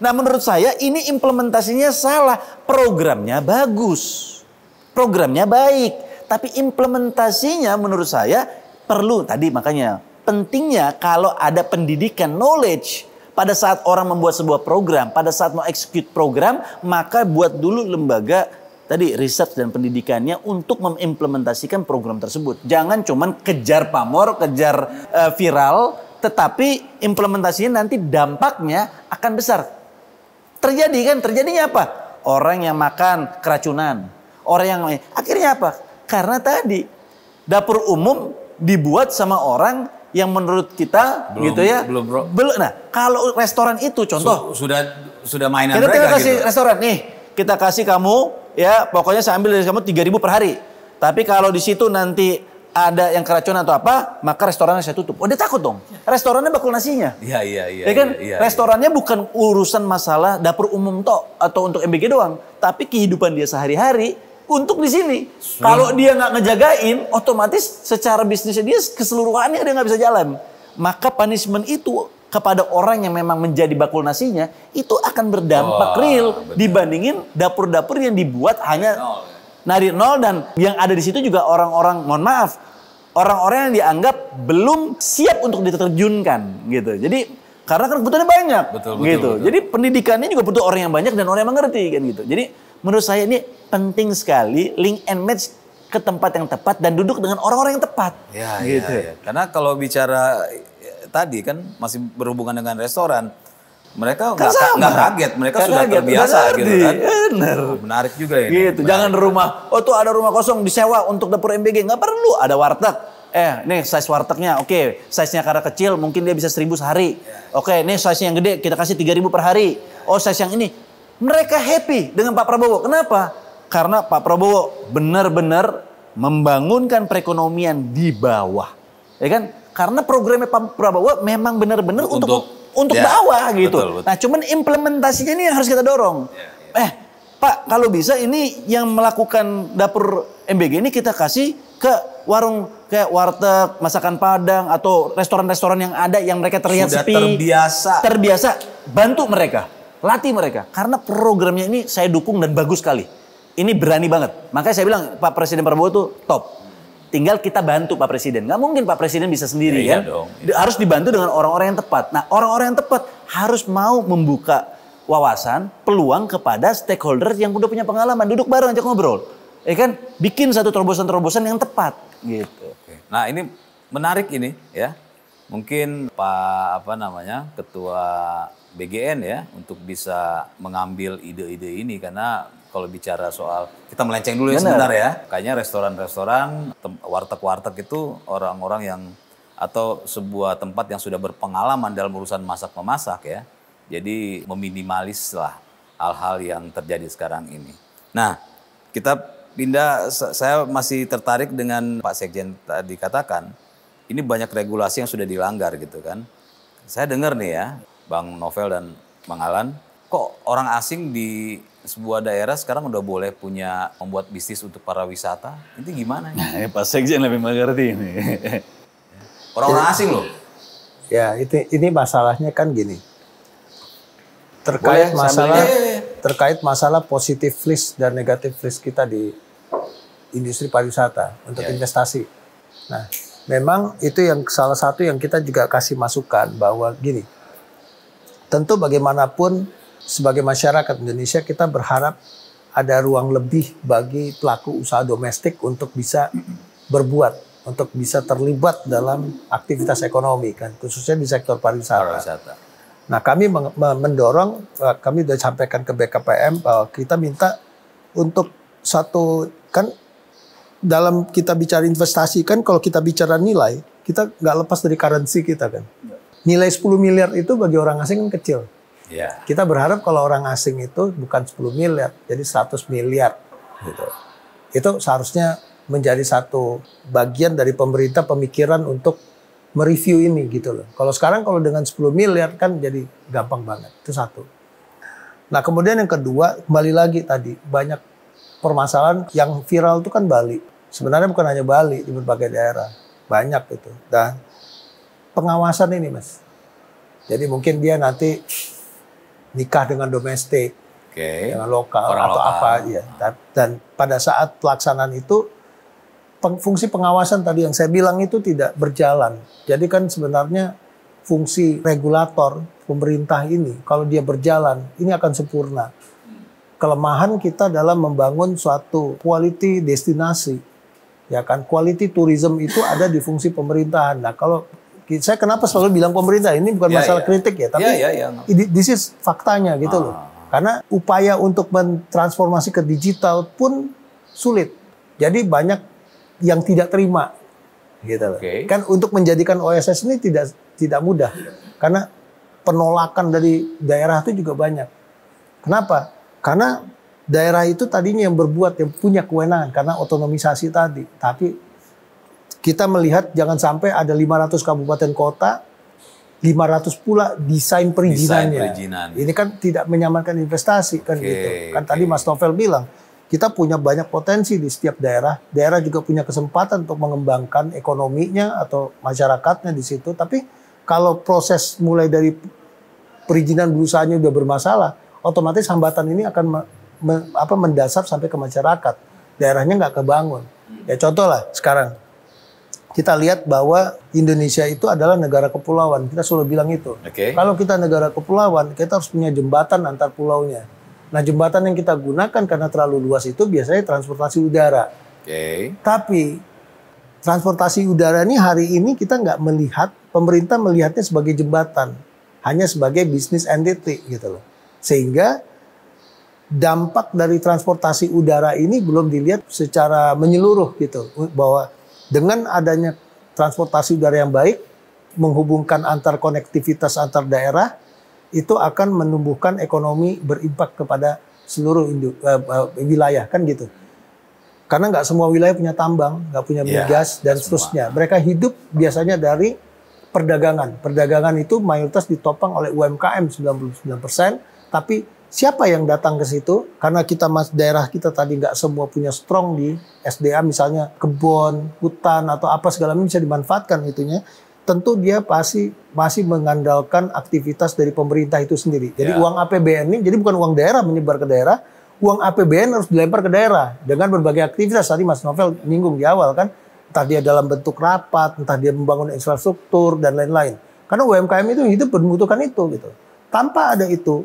Nah menurut saya ini implementasinya salah. Programnya bagus. Programnya baik. Tapi implementasinya menurut saya perlu. Tadi makanya pentingnya kalau ada pendidikan knowledge. Pada saat orang membuat sebuah program, pada saat mau execute program, maka buat dulu lembaga tadi riset dan pendidikannya untuk mengimplementasikan program tersebut. Jangan cuman kejar pamor, kejar viral, tetapi implementasinya nanti dampaknya akan besar. Terjadinya apa? Orang yang makan keracunan, orang yang akhirnya apa? Karena tadi dapur umum dibuat sama orang yang menurut kita belum. Nah, kalau restoran itu contoh sudah mainan kita mereka kasih gitu. Restoran nih, kita kasih kamu ya pokoknya saya ambil dari kamu 3.000 per hari. Tapi kalau di situ nanti ada yang keracunan atau apa, maka restorannya saya tutup. Oh dia takut dong. Restorannya bakul nasinya. Iya. Ya kan? Restorannya bukan urusan masalah dapur umum atau untuk MBG doang, tapi kehidupan dia sehari-hari untuk di sini. Kalau dia nggak ngejagain, otomatis secara bisnisnya dia keseluruhannya dia nggak bisa jalan. Maka punishment itu kepada orang yang memang menjadi bakul nasinya itu akan berdampak real dibandingin dapur-dapur yang dibuat hanya dari nol dan yang ada di situ juga orang-orang orang-orang yang dianggap belum siap untuk diterjunkan gitu. Jadi karena kan kebutuhannya banyak betul. Jadi pendidikannya juga butuh orang yang banyak dan orang yang mengerti kan gitu. Jadi menurut saya ini penting sekali link and match ke tempat yang tepat dan duduk dengan orang-orang yang tepat. Ya. Karena kalau bicara tadi kan masih berhubungan dengan restoran. mereka Kan nggak kaget, mereka Nggak sudah kaget, terbiasa udah gitu ngerti. kan. Bener. Menarik juga ini. Gitu, jangan rumah, oh tuh ada rumah kosong disewa untuk dapur MBG, nggak perlu, ada warteg. Nih size wartegnya, oke, size-nya karena kecil mungkin dia bisa 1.000 sehari. Oke, nih size yang gede kita kasih 3.000 per hari. Oh size yang ini, mereka happy dengan Pak Prabowo. Kenapa? Karena Pak Prabowo benar-benar membangunkan perekonomian di bawah, ya kan? Karena programnya Pak Prabowo memang benar-benar untuk ya, bawah gitu. betul. Nah, cuman implementasinya ini yang harus kita dorong. Pak, kalau bisa ini yang melakukan dapur MBG ini kita kasih ke warung kayak warteg, masakan Padang atau restoran-restoran yang ada yang mereka terlihat Sudah sepi. Terbiasa, bantu mereka, latih mereka. Karena programnya ini saya dukung dan bagus sekali. Ini berani banget. Makanya saya bilang Pak Presiden Prabowo itu top. Tinggal kita bantu Pak Presiden. Nggak mungkin Pak Presiden bisa sendiri Iya kan. dong. Harus dibantu dengan orang-orang yang tepat. Nah, orang-orang yang tepat harus mau membuka wawasan, peluang kepada stakeholder yang udah punya pengalaman. Duduk bareng, ajak ngobrol. Ya kan? Bikin satu terobosan-terobosan yang tepat. Gitu. Nah ini menarik ini ya. Mungkin Pak Ketua BGN ya untuk bisa mengambil ide-ide ini karena kalau bicara soal kita melenceng dulu ya sebentar ya. Kayaknya restoran-restoran, warteg-warteg itu orang-orang yang atau sebuah tempat yang sudah berpengalaman dalam urusan masak-memasak ya. Jadi meminimalis lah hal-hal yang terjadi sekarang ini. Nah, kita pindah, saya masih tertarik dengan Pak Sekjen tadi katakan, ini banyak regulasi yang sudah dilanggar gitu kan. Saya dengar nih ya, Bang Novel dan Bang Alan, kok orang asing di sebuah daerah sekarang udah boleh membuat bisnis untuk para wisata? Itu gimana? Nah, Pak Sekjen lebih mengerti ini. Orang-orang asing loh. Ya, ini masalahnya kan gini. Terkait masalah positif list dan negatif list kita di industri pariwisata untuk investasi. Nah, memang itu yang salah satu yang kita juga kasih masukan bahwa gini. Tentu bagaimanapun sebagai masyarakat Indonesia kita berharap ada ruang lebih bagi pelaku usaha domestik untuk bisa berbuat, untuk bisa terlibat dalam aktivitas ekonomi kan, khususnya di sektor pariwisata. Nah, kami mendorong, kami sudah sampaikan ke BKPM bahwa kita minta untuk satu, kan dalam kita bicara investasi kan kalau kita bicara nilai, kita nggak lepas dari currency kita kan. Nilai 10 miliar itu bagi orang asing kan kecil. Ya. Kita berharap kalau orang asing itu bukan 10 miliar, jadi 100 miliar. Gitu. Itu seharusnya menjadi satu bagian dari pemerintah pemikiran untuk mereview ini gitu loh. Kalau sekarang kalau dengan 10 miliar kan jadi gampang banget. Itu satu. Nah kemudian yang kedua, kembali lagi tadi, banyak permasalahan yang viral itu kan Bali. Sebenarnya bukan hanya Bali, di berbagai daerah. Banyak itu. Dan pengawasan ini Mas. Jadi mungkin dia nanti nikah dengan domestik, dengan lokal Orang atau lokal. apa ya. Dan pada saat pelaksanaan itu, fungsi pengawasan tadi yang saya bilang itu tidak berjalan. Jadi kan sebenarnya fungsi regulator pemerintah ini kalau dia berjalan ini akan sempurna. Kelemahan kita dalam membangun suatu quality destinasi, ya kan, quality tourism itu ada di fungsi pemerintahan. Nah kalau saya kenapa selalu bilang pemerintah ini bukan masalah kritik ya, tapi this is faktanya gitu loh. Karena upaya untuk mentransformasi ke digital pun sulit. Jadi banyak yang tidak terima, gitu. Kan untuk menjadikan OSS ini tidak mudah, karena penolakan dari daerah itu juga banyak. Kenapa? Karena daerah itu tadinya yang berbuat, yang punya kewenangan karena otonomisasi tadi. Tapi kita melihat jangan sampai ada 500 kabupaten kota, 500 pula desain perizinannya. Ini kan tidak menyamarkan investasi kan gitu. Kan tadi Mas Novel bilang, kita punya banyak potensi di setiap daerah. Daerah juga punya kesempatan untuk mengembangkan ekonominya atau masyarakatnya di situ. Tapi kalau proses mulai dari perizinan berusahanya udah bermasalah, otomatis hambatan ini akan mendasar sampai ke masyarakat. Daerahnya nggak kebangun. Ya contoh lah sekarang. Kita lihat bahwa Indonesia itu adalah negara kepulauan. Kita selalu bilang itu. Kalau kita negara kepulauan, kita harus punya jembatan antar pulaunya. Nah jembatan yang kita gunakan karena terlalu luas itu biasanya transportasi udara. Tapi transportasi udara ini hari ini kita nggak melihat, pemerintah melihatnya sebagai jembatan. hanya sebagai business entity gitu loh. Sehingga dampak dari transportasi udara ini belum dilihat secara menyeluruh gitu, bahwa dengan adanya transportasi udara yang baik menghubungkan antar konektivitas antar daerah itu akan menumbuhkan ekonomi berimpak kepada seluruh wilayah kan gitu. Karena nggak semua wilayah punya tambang, nggak punya migas dan seterusnya. Mereka hidup biasanya dari perdagangan. Perdagangan itu mayoritas ditopang oleh UMKM 99%, tapi siapa yang datang ke situ? Karena daerah kita tadi nggak semua punya strong di SDA, misalnya kebun, hutan atau apa segala macam bisa dimanfaatkan itunya. Tentu dia pasti masih mengandalkan aktivitas dari pemerintah itu sendiri. Jadi uang APBN ini, jadi bukan uang daerah menyebar ke daerah, uang APBN harus dilempar ke daerah dengan berbagai aktivitas. Tadi Mas Novel nyinggung di awal kan, entah dia dalam bentuk rapat, entah dia membangun infrastruktur dan lain-lain. Karena UMKM itu hidup membutuhkan itu gitu. Tanpa ada itu,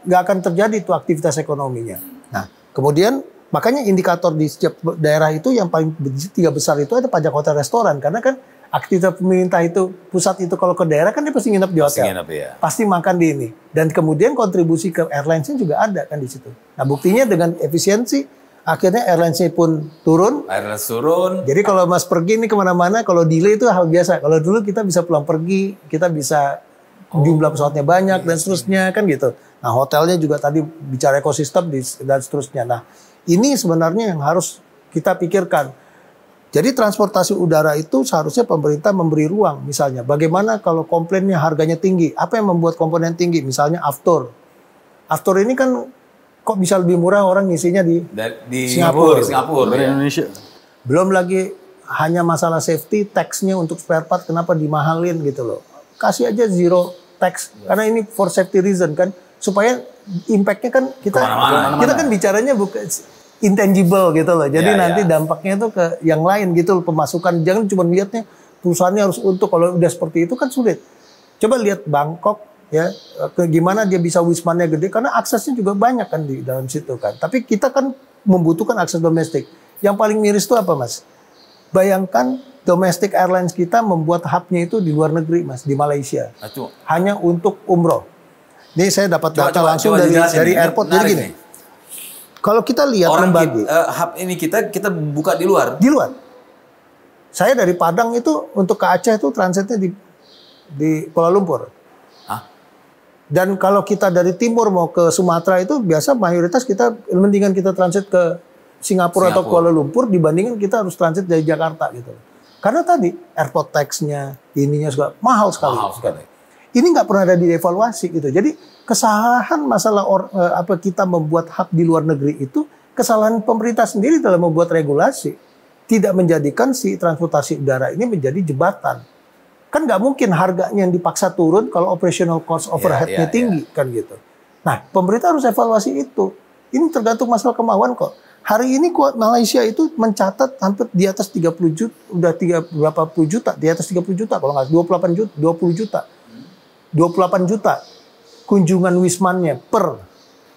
nggak akan terjadi itu aktivitas ekonominya. Nah, kemudian makanya indikator di setiap daerah itu yang paling 3 besar itu ada pajak hotel restoran, karena kan aktivitas pemerintah itu, pusat itu kalau ke daerah kan dia pasti nginep di hotel. Pasti makan di ini. Dan kemudian kontribusi ke airlines-nya juga ada kan di situ. Nah buktinya dengan efisiensi, akhirnya airlines-nya pun turun. Airlines turun. Jadi kalau Mas pergi nih kemana-mana, kalau delay itu hal biasa. Kalau dulu kita bisa pulang pergi, kita bisa jumlah pesawatnya banyak dan seterusnya kan gitu. Nah hotelnya juga tadi bicara ekosistem dan seterusnya. Nah ini sebenarnya yang harus kita pikirkan. Jadi transportasi udara itu seharusnya pemerintah memberi ruang. Misalnya bagaimana kalau komplainnya harganya tinggi. Apa yang membuat komponen tinggi? Misalnya aftur. Aftur ini kan kok bisa lebih murah orang ngisinya di Singapura. Indonesia. Belum lagi hanya masalah safety, tax-nya untuk spare part kenapa dimahalin gitu loh. Kasih aja zero tax. Karena ini for safety reason kan. Supaya impact-nya kan kita kan bicaranya bukan intangible gitu loh. Jadi nanti dampaknya itu ke yang lain gitu loh, pemasukan. Jangan cuma lihatnya perusahaannya harus untung. Kalau udah seperti itu kan sulit. Coba lihat Bangkok ya, gimana dia bisa wismannya gede karena aksesnya juga banyak kan di dalam situ kan. Tapi kita kan membutuhkan akses domestik. Yang paling miris itu apa Mas? Bayangkan domestic airlines kita membuat hub-nya itu di luar negeri Mas, di Malaysia. Hanya untuk umroh. Ini saya dapat data langsung dari airport. Jadi gini. Kalau kita lihat membagi hub ini kita buka di luar. Di luar. Saya dari Padang itu untuk ke Aceh itu transitnya di Kuala Lumpur. Hah? Dan kalau kita dari timur mau ke Sumatera itu biasa mayoritas kita mendingan kita transit ke Singapura atau Kuala Lumpur dibandingkan kita harus transit dari Jakarta gitu. Karena tadi airport tax-nya ininya juga mahal sekali. Ini nggak pernah ada dievaluasi gitu. Jadi kesalahan masalah kita membuat hub di luar negeri itu kesalahan pemerintah sendiri dalam membuat regulasi, tidak menjadikan si transportasi udara ini menjadi jembatan. Kan nggak mungkin harganya yang dipaksa turun kalau operational cost overhead-nya tinggi kan gitu. Nah pemerintah harus evaluasi itu. Ini tergantung masalah kemauan kok. Hari ini Malaysia itu mencatat hampir di atas 30 juta, udah berapa puluh juta, di atas 30 juta kalau nggak 20 juta. 28 juta kunjungan wismannya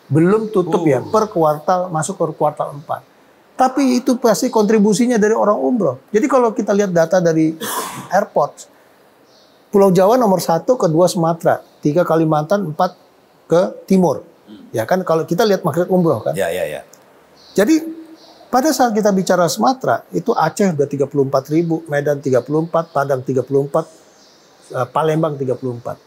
belum tutup ya per kuartal masuk ke kuartal 4. Tapi itu pasti kontribusinya dari orang umroh. Jadi kalau kita lihat data dari airport, Pulau Jawa nomor 1, kedua Sumatera, 3 Kalimantan, 4 ke timur. Ya kan kalau kita lihat market umroh kan. Ya. Jadi pada saat kita bicara Sumatera itu Aceh udah 34.000, Medan 34, Padang 34, Palembang 34.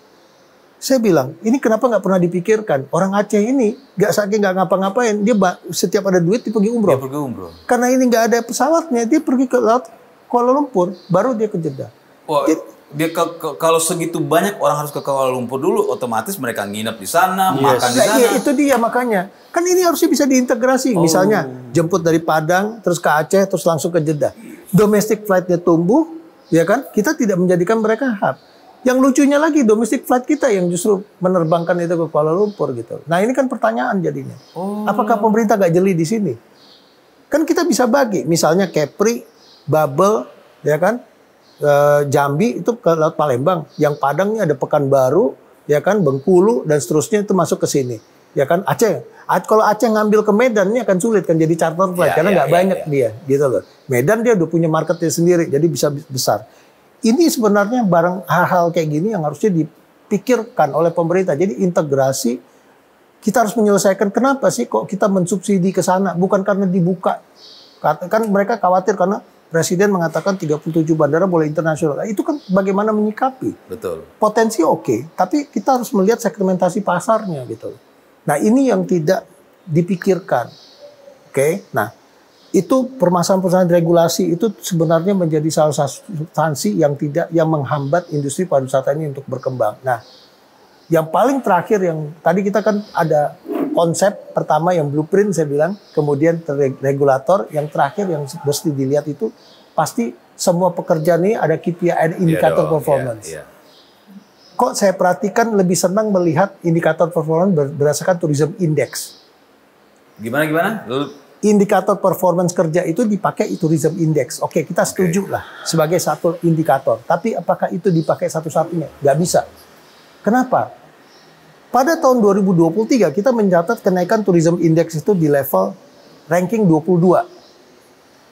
Saya bilang, ini kenapa nggak pernah dipikirkan? Orang Aceh ini nggak ngapa-ngapain, dia setiap ada duit dia pergi umroh. Karena ini nggak ada pesawatnya, dia pergi ke laut Kuala Lumpur, baru dia ke Jeddah. Oh, kalau segitu banyak orang harus ke Kuala Lumpur dulu, otomatis mereka nginep di sana, makan di sana. Iya, itu dia makanya. Kan ini harusnya bisa diintegrasi. Misalnya jemput dari Padang, terus ke Aceh, terus langsung ke Jeddah. Domestic flight-nya tumbuh, ya kan? Kita tidak menjadikan mereka hub. Yang lucunya lagi domestic flight kita yang justru menerbangkan itu ke Kuala Lumpur gitu. Nah ini kan pertanyaan jadinya. Apakah pemerintah gak jeli di sini? Kan kita bisa bagi. Misalnya Kepri, Babel, ya kan, Jambi itu ke Laut Palembang. Yang Padang ini ada Pekanbaru, ya kan, Bengkulu dan seterusnya itu masuk ke sini. Ya kan Aceh. Kalau Aceh ngambil ke Medan ini akan sulit kan jadi charter flight karena nggak banyak dia gitu loh. Medan dia udah punya marketnya sendiri jadi bisa besar. Ini sebenarnya barang hal-hal kayak gini yang harusnya pikirkan oleh pemerintah. Jadi integrasi kita harus menyelesaikan kenapa sih kok kita mensubsidi ke sana, bukan karena dibuka. Kan mereka khawatir karena Presiden mengatakan 37 bandara boleh internasional. Nah, itu kan bagaimana menyikapi. Betul. Potensi oke, tapi kita harus melihat segmentasi pasarnya gitu. Nah, ini yang tidak dipikirkan. Oke. Nah, itu permasalahan regulasi itu sebenarnya menjadi salah satu substansi yang menghambat industri pariwisata ini untuk berkembang. Nah, yang paling terakhir yang tadi kita kan ada konsep pertama yang blueprint saya bilang, kemudian regulator, yang terakhir yang mesti dilihat itu pasti semua pekerjaan ini ada KPI, ada indikator performance. Kok saya perhatikan lebih senang melihat indikator performance berdasarkan tourism index. Gimana? Indikator performance kerja itu dipakai tourism index. Oke, kita setuju lah sebagai satu indikator. Tapi apakah itu dipakai satu-satunya? Nggak bisa. Kenapa? Pada tahun 2023 kita mencatat kenaikan tourism index itu di level ranking 22.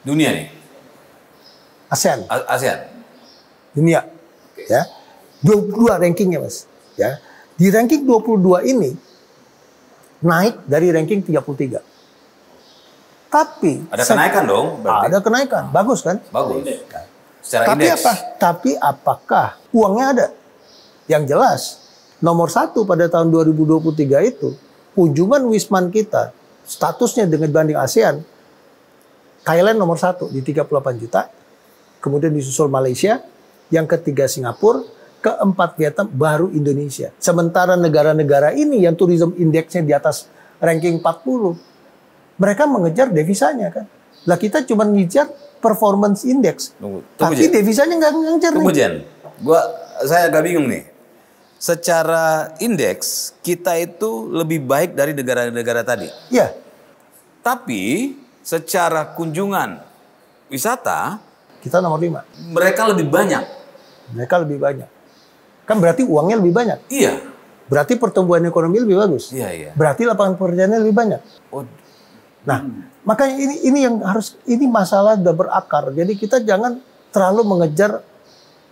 Dunia nih? ASEAN. Dunia. Ya. 22 rankingnya, Mas. Ya. Di ranking 22 ini naik dari ranking 33. Tapi ada kenaikan dong berarti. Ada kenaikan. Bagus kan? Bagus. Secara indeks. Tapi apakah uangnya ada? Yang jelas nomor 1 pada tahun 2023 itu, kunjungan Wisman kita, statusnya dengan banding ASEAN, Thailand nomor 1 di 38 juta, kemudian disusul Malaysia, yang ketiga Singapura, keempat Vietnam, baru Indonesia. Sementara negara-negara ini yang tourism indeksnya di atas ranking 40, mereka mengejar devisanya kan. Lah kita cuma ngejar performance index, tapi devisanya nggak ngejar. Tunggu Jen, saya agak bingung nih. Secara indeks kita itu lebih baik dari negara-negara tadi. Iya. Tapi secara kunjungan wisata kita nomor 5. Mereka lebih banyak. Kan berarti uangnya lebih banyak. Iya. Berarti pertumbuhan ekonomi lebih bagus. Iya. Berarti lapangan pekerjaannya lebih banyak. Nah, makanya ini yang harus, ini masalah udah berakar. Jadi kita jangan terlalu mengejar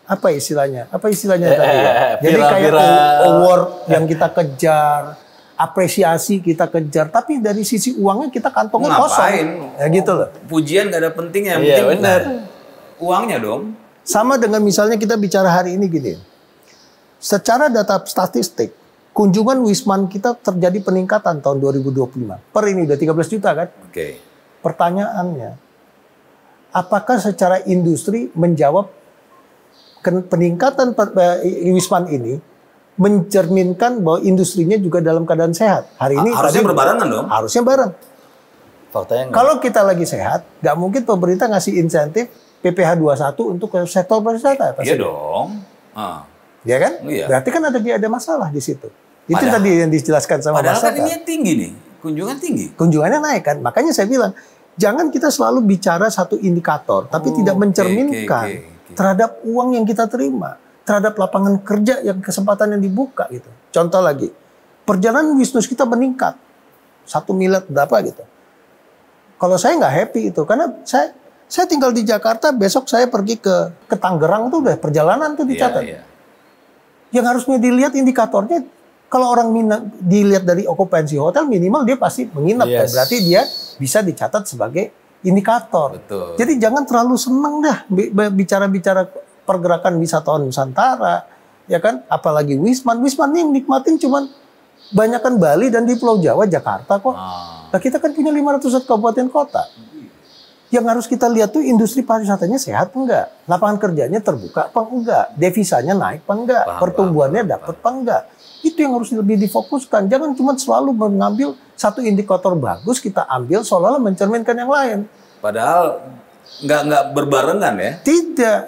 apa istilahnya tadi ya. Jadi kayak award yang kita kejar, apresiasi kita kejar, tapi dari sisi uangnya kita kantongnya kosong. Ya gitu loh. Pujian gak ada pentingnya, yang penting benar. Uangnya dong. Sama dengan misalnya kita bicara hari ini gini. Secara data statistik, kunjungan Wisman kita terjadi peningkatan tahun 2025. Per ini udah 13 juta kan? Oke. Pertanyaannya, apakah secara industri menjawab peningkatan Wisman ini mencerminkan bahwa industrinya juga dalam keadaan sehat. Hari ini harusnya berbarengan dong. Harusnya bareng. Faktanya kalau kita lagi sehat, nggak mungkin pemerintah ngasih insentif PPh 21 untuk sektor pariwisata. Iya dong. Ya kan? Iya. Berarti kan ada masalah di situ. Itu tadi yang dijelaskan sama Mas. Padahal kan ini tinggi nih, kunjungan tinggi. Kunjungannya naik kan, makanya saya bilang jangan kita selalu bicara satu indikator, tapi tidak mencerminkan terhadap uang yang kita terima, terhadap lapangan kerja yang kesempatan yang dibuka gitu. Contoh lagi, perjalanan bisnis kita meningkat 1 miliar berapa gitu. Kalau saya nggak happy itu, karena saya tinggal di Jakarta, besok saya pergi ke Tangerang tuh udah perjalanan tuh dicatat. Yang harusnya dilihat indikatornya, kalau orang dilihat dari okupansi hotel minimal dia pasti menginap, kan? Berarti dia bisa dicatat sebagai indikator. Betul. Jadi jangan terlalu senang dah bicara-bicara pergerakan wisatawan Nusantara, ya kan? Apalagi Wisman ini yang nikmatin cuman banyakan Bali dan di Pulau Jawa, Jakarta kok. Nah, kita kan punya 500 kabupaten kota. Yang harus kita lihat tuh industri pariwisatanya sehat enggak? Lapangan kerjanya terbuka apa enggak? Devisanya naik apa enggak? Pertumbuhannya dapat apa enggak? Itu yang harus lebih difokuskan. Jangan cuma selalu mengambil satu indikator bagus kita ambil seolah-olah mencerminkan yang lain. Padahal nggak berbarengan ya?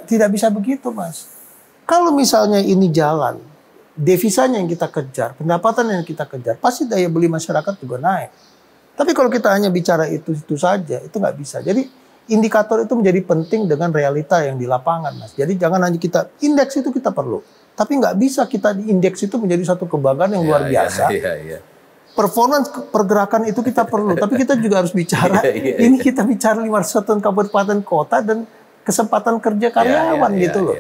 Tidak bisa begitu, Mas. Kalau misalnya ini jalan, devisanya yang kita kejar, pendapatan yang kita kejar, pasti daya beli masyarakat juga naik. Tapi kalau kita hanya bicara itu saja, itu nggak bisa. Jadi indikator itu menjadi penting dengan realita yang di lapangan, Mas. Jadi jangan hanya indeks itu kita perlu. Tapi nggak bisa kita di indeks itu menjadi satu kebanggaan yang luar biasa. Performance pergerakan itu kita perlu. Tapi kita juga harus bicara, ini kita bicara 501 kabupaten kota dan kesempatan kerja karyawan gitu loh.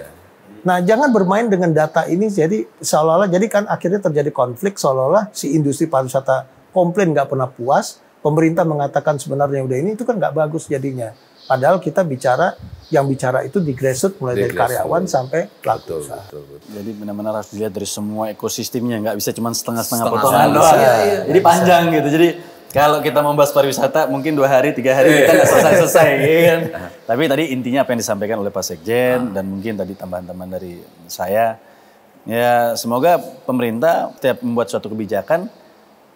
Nah, jangan bermain dengan data ini jadi seolah-olah jadi kan akhirnya terjadi konflik seolah-olah si industri pariwisata komplain nggak pernah puas, pemerintah mengatakan sebenarnya udah ini itu kan nggak bagus jadinya. Padahal kita bicara yang bicara itu di grassroots mulai dari karyawan sampai pelaku usaha. Jadi benar-benar harus dilihat dari semua ekosistemnya, nggak bisa cuma setengah-setengah Setengah potongan bisa. doang. Iya, Jadi panjang gitu. Jadi kalau kita membahas pariwisata mungkin 2 hari, 3 hari kita nggak selesai-selesai. Ya kan? Tapi tadi intinya apa yang disampaikan oleh Pak Sekjen dan mungkin tadi tambahan-tambahan dari saya. Ya semoga pemerintah setiap membuat suatu kebijakan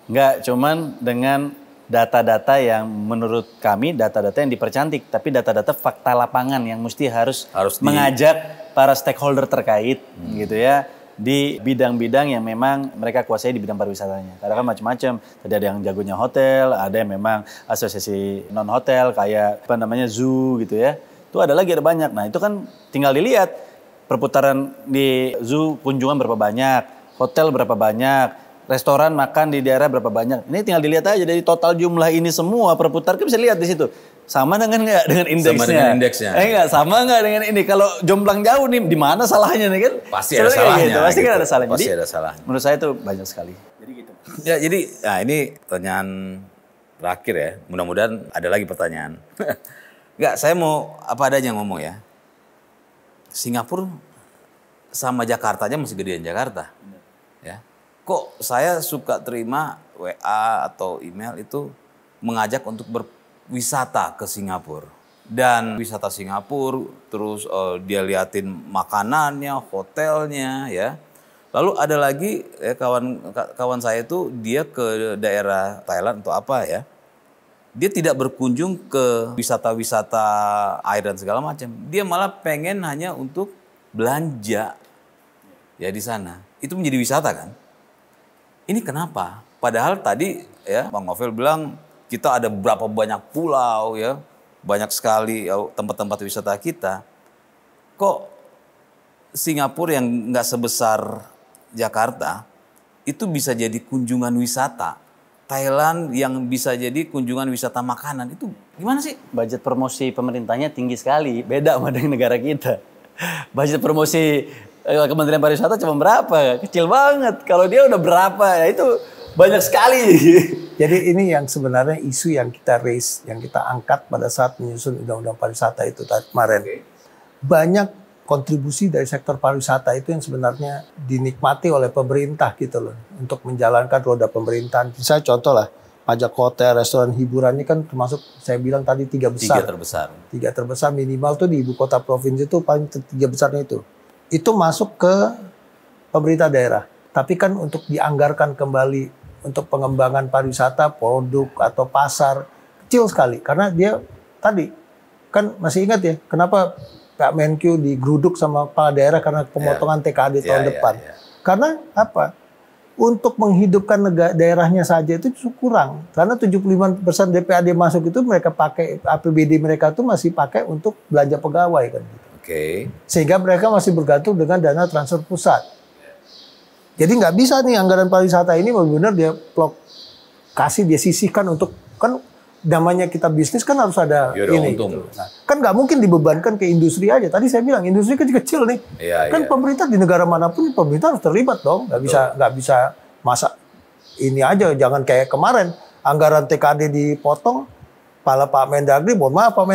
nggak cuman dengan data-data yang menurut kami data-data yang dipercantik, tapi data-data fakta lapangan yang mesti harus mengajak para stakeholder terkait gitu ya di bidang-bidang yang memang mereka kuasai di bidang pariwisatanya. Karena kan macam-macam. Tadi ada yang jagonya hotel, ada yang memang asosiasi non hotel kayak apa namanya zoo gitu ya. Itu ada lagi ada banyak. Nah itu kan tinggal dilihat perputaran di zoo kunjungan berapa banyak, hotel berapa banyak. Restoran makan di daerah berapa banyak. Ini tinggal dilihat aja dari total jumlah ini semua perputar kan bisa lihat di situ. Sama dengan nggak dengan indeksnya? Sama dengan indeksnya. Enggak, sama nggak dengan ini? Kalau jomplang jauh nih, di mana salahnya nih kan? Pasti ada salahnya. Gitu. Pasti kan gitu. ada salahnya. Pasti Jadi, ada salahnya. menurut saya itu banyak sekali. Jadi gitu. Ya, jadi nah ini pertanyaan terakhir ya. Mudah-mudahan ada lagi pertanyaan. Enggak, saya mau apa adanya ngomong ya. Singapura sama Jakartanya masih gedean Jakarta. Ya. Kok saya suka terima WA atau email itu mengajak untuk berwisata ke Singapura. Dan wisata Singapura, terus dia liatin makanannya, hotelnya ya. Lalu ada lagi ya, kawan saya itu dia ke daerah Thailand atau apa ya. Dia tidak berkunjung ke wisata-wisata air dan segala macam. Dia malah pengen hanya untuk belanja ya di sana. Itu menjadi wisata kan? Ini kenapa? Padahal tadi ya Bang Novel bilang kita ada berapa banyak pulau ya, banyak sekali tempat-tempat wisata kita. Kok Singapura yang nggak sebesar Jakarta itu bisa jadi kunjungan wisata? Thailand yang bisa jadi kunjungan wisata makanan itu gimana sih? Budget promosi pemerintahnya tinggi sekali, beda sama dengan negara kita. Budget promosi Kementerian Pariwisata cuma berapa? Kecil banget. Kalau dia udah berapa? Ya itu banyak sekali. Jadi ini yang sebenarnya isu yang kita raise, yang kita angkat pada saat menyusun Undang-Undang Pariwisata itu kemarin. Banyak kontribusi dari sektor pariwisata itu yang sebenarnya dinikmati oleh pemerintah gitu loh. Untuk menjalankan roda pemerintahan. Misalnya contoh lah, pajak hotel, restoran, hiburan ini kan termasuk saya bilang tadi 3 besar. 3 terbesar. 3 terbesar minimal tuh di ibu kota provinsi itu paling 3 besarnya itu. Itu masuk ke pemerintah daerah. Tapi kan untuk dianggarkan kembali untuk pengembangan pariwisata, produk atau pasar kecil sekali. Karena dia tadi kan masih ingat ya, kenapa Pak Menkyu digeruduk sama kepala daerah karena pemotongan TKD tahun depan. Karena apa? Untuk menghidupkan daerahnya saja itu kurang. Karena 75% DPAD masuk itu mereka pakai, APBD mereka itu masih pakai untuk belanja pegawai kan gitu. Sehingga mereka masih bergantung dengan dana transfer pusat. Jadi nggak bisa nih anggaran pariwisata ini benar-benar dia kasih dia sisihkan untuk kan namanya kita bisnis kan harus ada ini. Gitu. Nah, kan nggak mungkin dibebankan ke industri aja. Tadi saya bilang industri kecil-kecil nih. Kan pemerintah di negara manapun pemerintah harus terlibat dong. Nggak bisa masa ini aja. Jangan kayak kemarin anggaran TKD dipotong. Kepala Pak Mendagri, mohon maaf Pak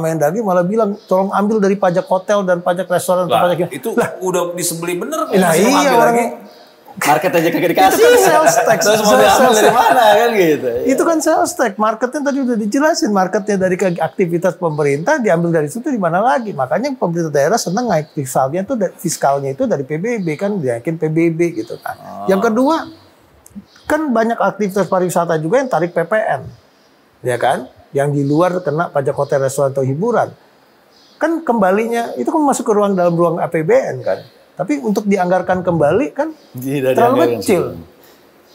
Mendagri malah bilang tolong ambil dari pajak hotel dan pajak restoran. Pajak itu udah disembeli bener. Nah iya orang market aja kagak dikasih. Itu kan sales tax. Terus mau diambil dari mana kan gitu. Itu kan sales tax. Marketnya tadi udah dijelasin. Marketnya dari aktivitas pemerintah diambil dari situ di mana lagi. Makanya pemerintah daerah senang naik fiskalnya itu dari PBB kan dinaikin PBB gitu kan. Yang kedua kan banyak aktivitas pariwisata juga yang tarik PPN. Ya kan? Yang di luar kena pajak hotel, restoran atau hiburan. Kan kembalinya itu kan masuk ke dalam ruang APBN kan. Tapi untuk dianggarkan kembali kan terlalu kecil.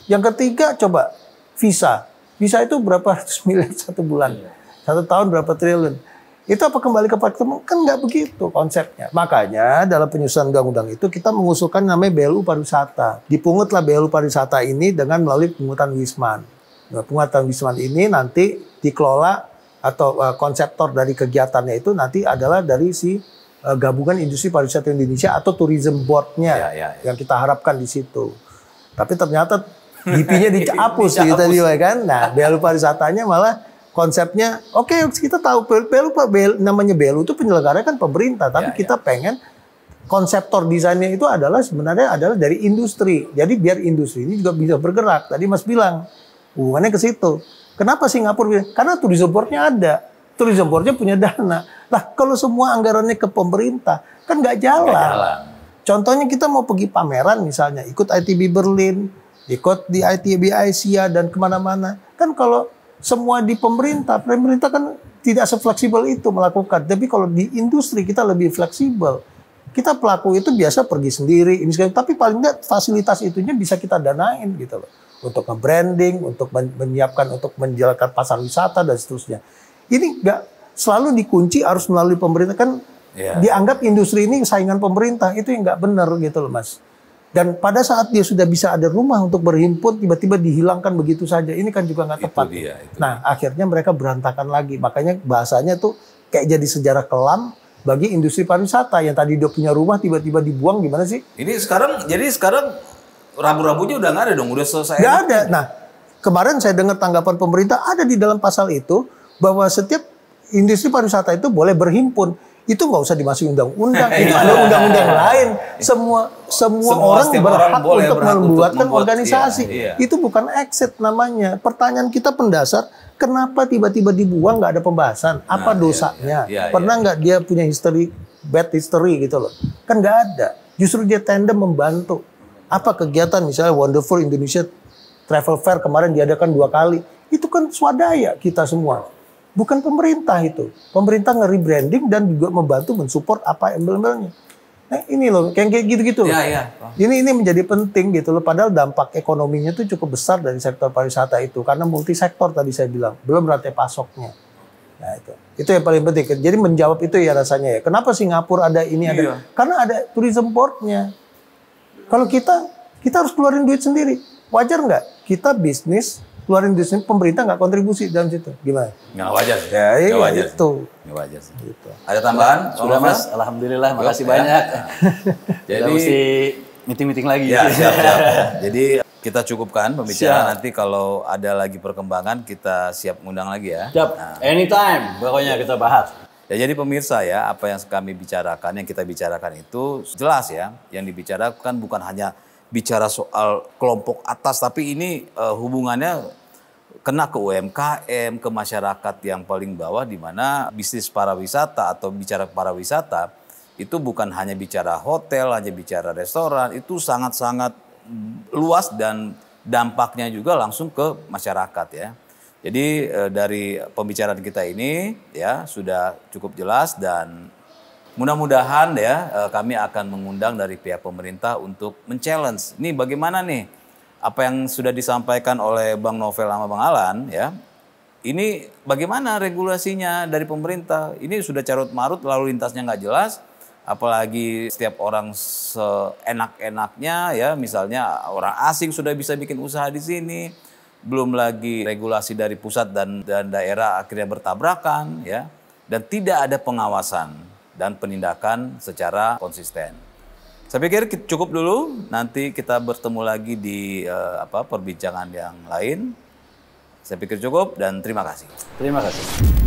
Yang ketiga coba visa. Visa itu berapa miliar satu bulan. 1 tahun berapa triliun. Itu apa kembali ke parlemen? Kan nggak begitu konsepnya. Makanya dalam penyusunan undang-undang itu kita mengusulkan namanya BLU pariwisata. Dipungutlah BLU pariwisata ini dengan melalui pungutan Wisman. Nah, pungutan Wisman ini nanti dikelola atau konseptor dari kegiatannya itu nanti adalah dari si gabungan industri pariwisata Indonesia atau tourism board-nya yang kita harapkan di situ. Tapi ternyata BP-nya dihapus gitu tadi kan. Nah, BLU pariwisatanya malah konsepnya oke, kita tahu namanya BLU itu penyelenggara kan pemerintah, tapi kita pengen konseptor desainnya itu sebenarnya adalah dari industri. Jadi biar industri ini juga bisa bergerak. Tadi Mas bilang hubungannya ke situ. Kenapa Singapura? Karena tourism board-nya ada. Tourism board-nya punya dana. Nah, kalau semua anggarannya ke pemerintah, kan nggak jalan. Contohnya kita mau pergi pameran misalnya, ikut ITB Berlin, ikut di ITB Asia, dan kemana-mana. Kan kalau semua di pemerintah kan tidak sefleksibel itu melakukan. Tapi kalau di industri kita lebih fleksibel. Kita pelaku itu biasa pergi sendiri, tapi paling nggak fasilitas itunya bisa kita danain gitu loh. Untuk nge-branding, untuk menyiapkan, untuk menjalankan pasar wisata dan seterusnya. Ini nggak selalu dikunci harus melalui pemerintah kan dianggap industri ini saingan pemerintah, itu yang nggak benar gitu loh Mas. Dan pada saat dia sudah bisa ada rumah untuk berhimpun, tiba-tiba dihilangkan begitu saja, ini kan juga nggak tepat. Nah akhirnya mereka berantakan lagi, makanya bahasanya tuh kayak jadi sejarah kelam bagi industri pariwisata yang tadi dia punya rumah tiba-tiba dibuang gimana sih? Sekarang rabu-rabunya udah nggak ada dong, udah selesai. Nggak ada. Nah, kemarin saya dengar tanggapan pemerintah ada di dalam pasal itu bahwa setiap industri pariwisata itu boleh berhimpun. Itu nggak usah dimasukin undang-undang. Itu ada undang-undang lain. Semua orang berhak untuk membuatkan organisasi. Itu bukan exit namanya. Pertanyaan kita pendasar, kenapa tiba-tiba dibuang nggak ada pembahasan? Apa dosanya? Pernah nggak dia punya bad history gitu loh? Kan nggak ada. Justru dia tandem membantu. Apa kegiatan misalnya Wonderful Indonesia Travel Fair kemarin diadakan 2 kali. Itu kan swadaya kita semua. Bukan pemerintah itu. Pemerintah nge-rebranding dan juga membantu mensupport apa embel-embelnya. Nah ini loh, kayak gitu-gitu loh. Ini menjadi penting gitu loh. Padahal dampak ekonominya itu cukup besar dari sektor pariwisata itu. Karena multisektor tadi saya bilang. Belum rantai pasoknya. Nah itu yang paling penting. Jadi menjawab itu ya rasanya ya. Kenapa Singapura ada ini ada? Karena ada tourism board-nya. Kalau kita harus keluarin duit sendiri. Wajar nggak? Kita bisnis, keluarin duit sendiri, pemerintah nggak kontribusi dalam situ. Gimana? Nggak wajar. Ya, nggak wajar. Itu. Nggak wajar. Gitu. Ada tambahan? Sudah Mas, alhamdulillah, makasih banyak. Jadi mesti meeting-meeting lagi. Ya, siap. Jadi kita cukupkan pembicaraan, nanti kalau ada lagi perkembangan kita siap ngundang lagi ya. Siap, anytime pokoknya kita bahas. Ya jadi pemirsa ya, apa yang kami bicarakan, yang kita bicarakan itu jelas ya. Yang dibicarakan bukan hanya bicara soal kelompok atas, tapi ini hubungannya kena ke UMKM, ke masyarakat yang paling bawah, di mana bisnis pariwisata atau bicara pariwisata itu bukan hanya bicara hotel, hanya bicara restoran, itu sangat-sangat luas dan dampaknya juga langsung ke masyarakat ya. Jadi dari pembicaraan kita ini ya sudah cukup jelas, dan mudah-mudahan ya kami akan mengundang dari pihak pemerintah untuk men-challenge. Nih bagaimana nih apa yang sudah disampaikan oleh Bang Novel sama Bang Alan ya. Ini bagaimana regulasinya dari pemerintah? Ini sudah carut-marut, lalu lintasnya nggak jelas. Apalagi setiap orang seenak-enaknya ya, misalnya orang asing sudah bisa bikin usaha di sini. Belum lagi regulasi dari pusat dan daerah akhirnya bertabrakan ya, dan tidak ada pengawasan dan penindakan secara konsisten. Saya pikir cukup dulu, nanti kita bertemu lagi di perbincangan yang lain. Saya pikir cukup dan terima kasih. Terima kasih.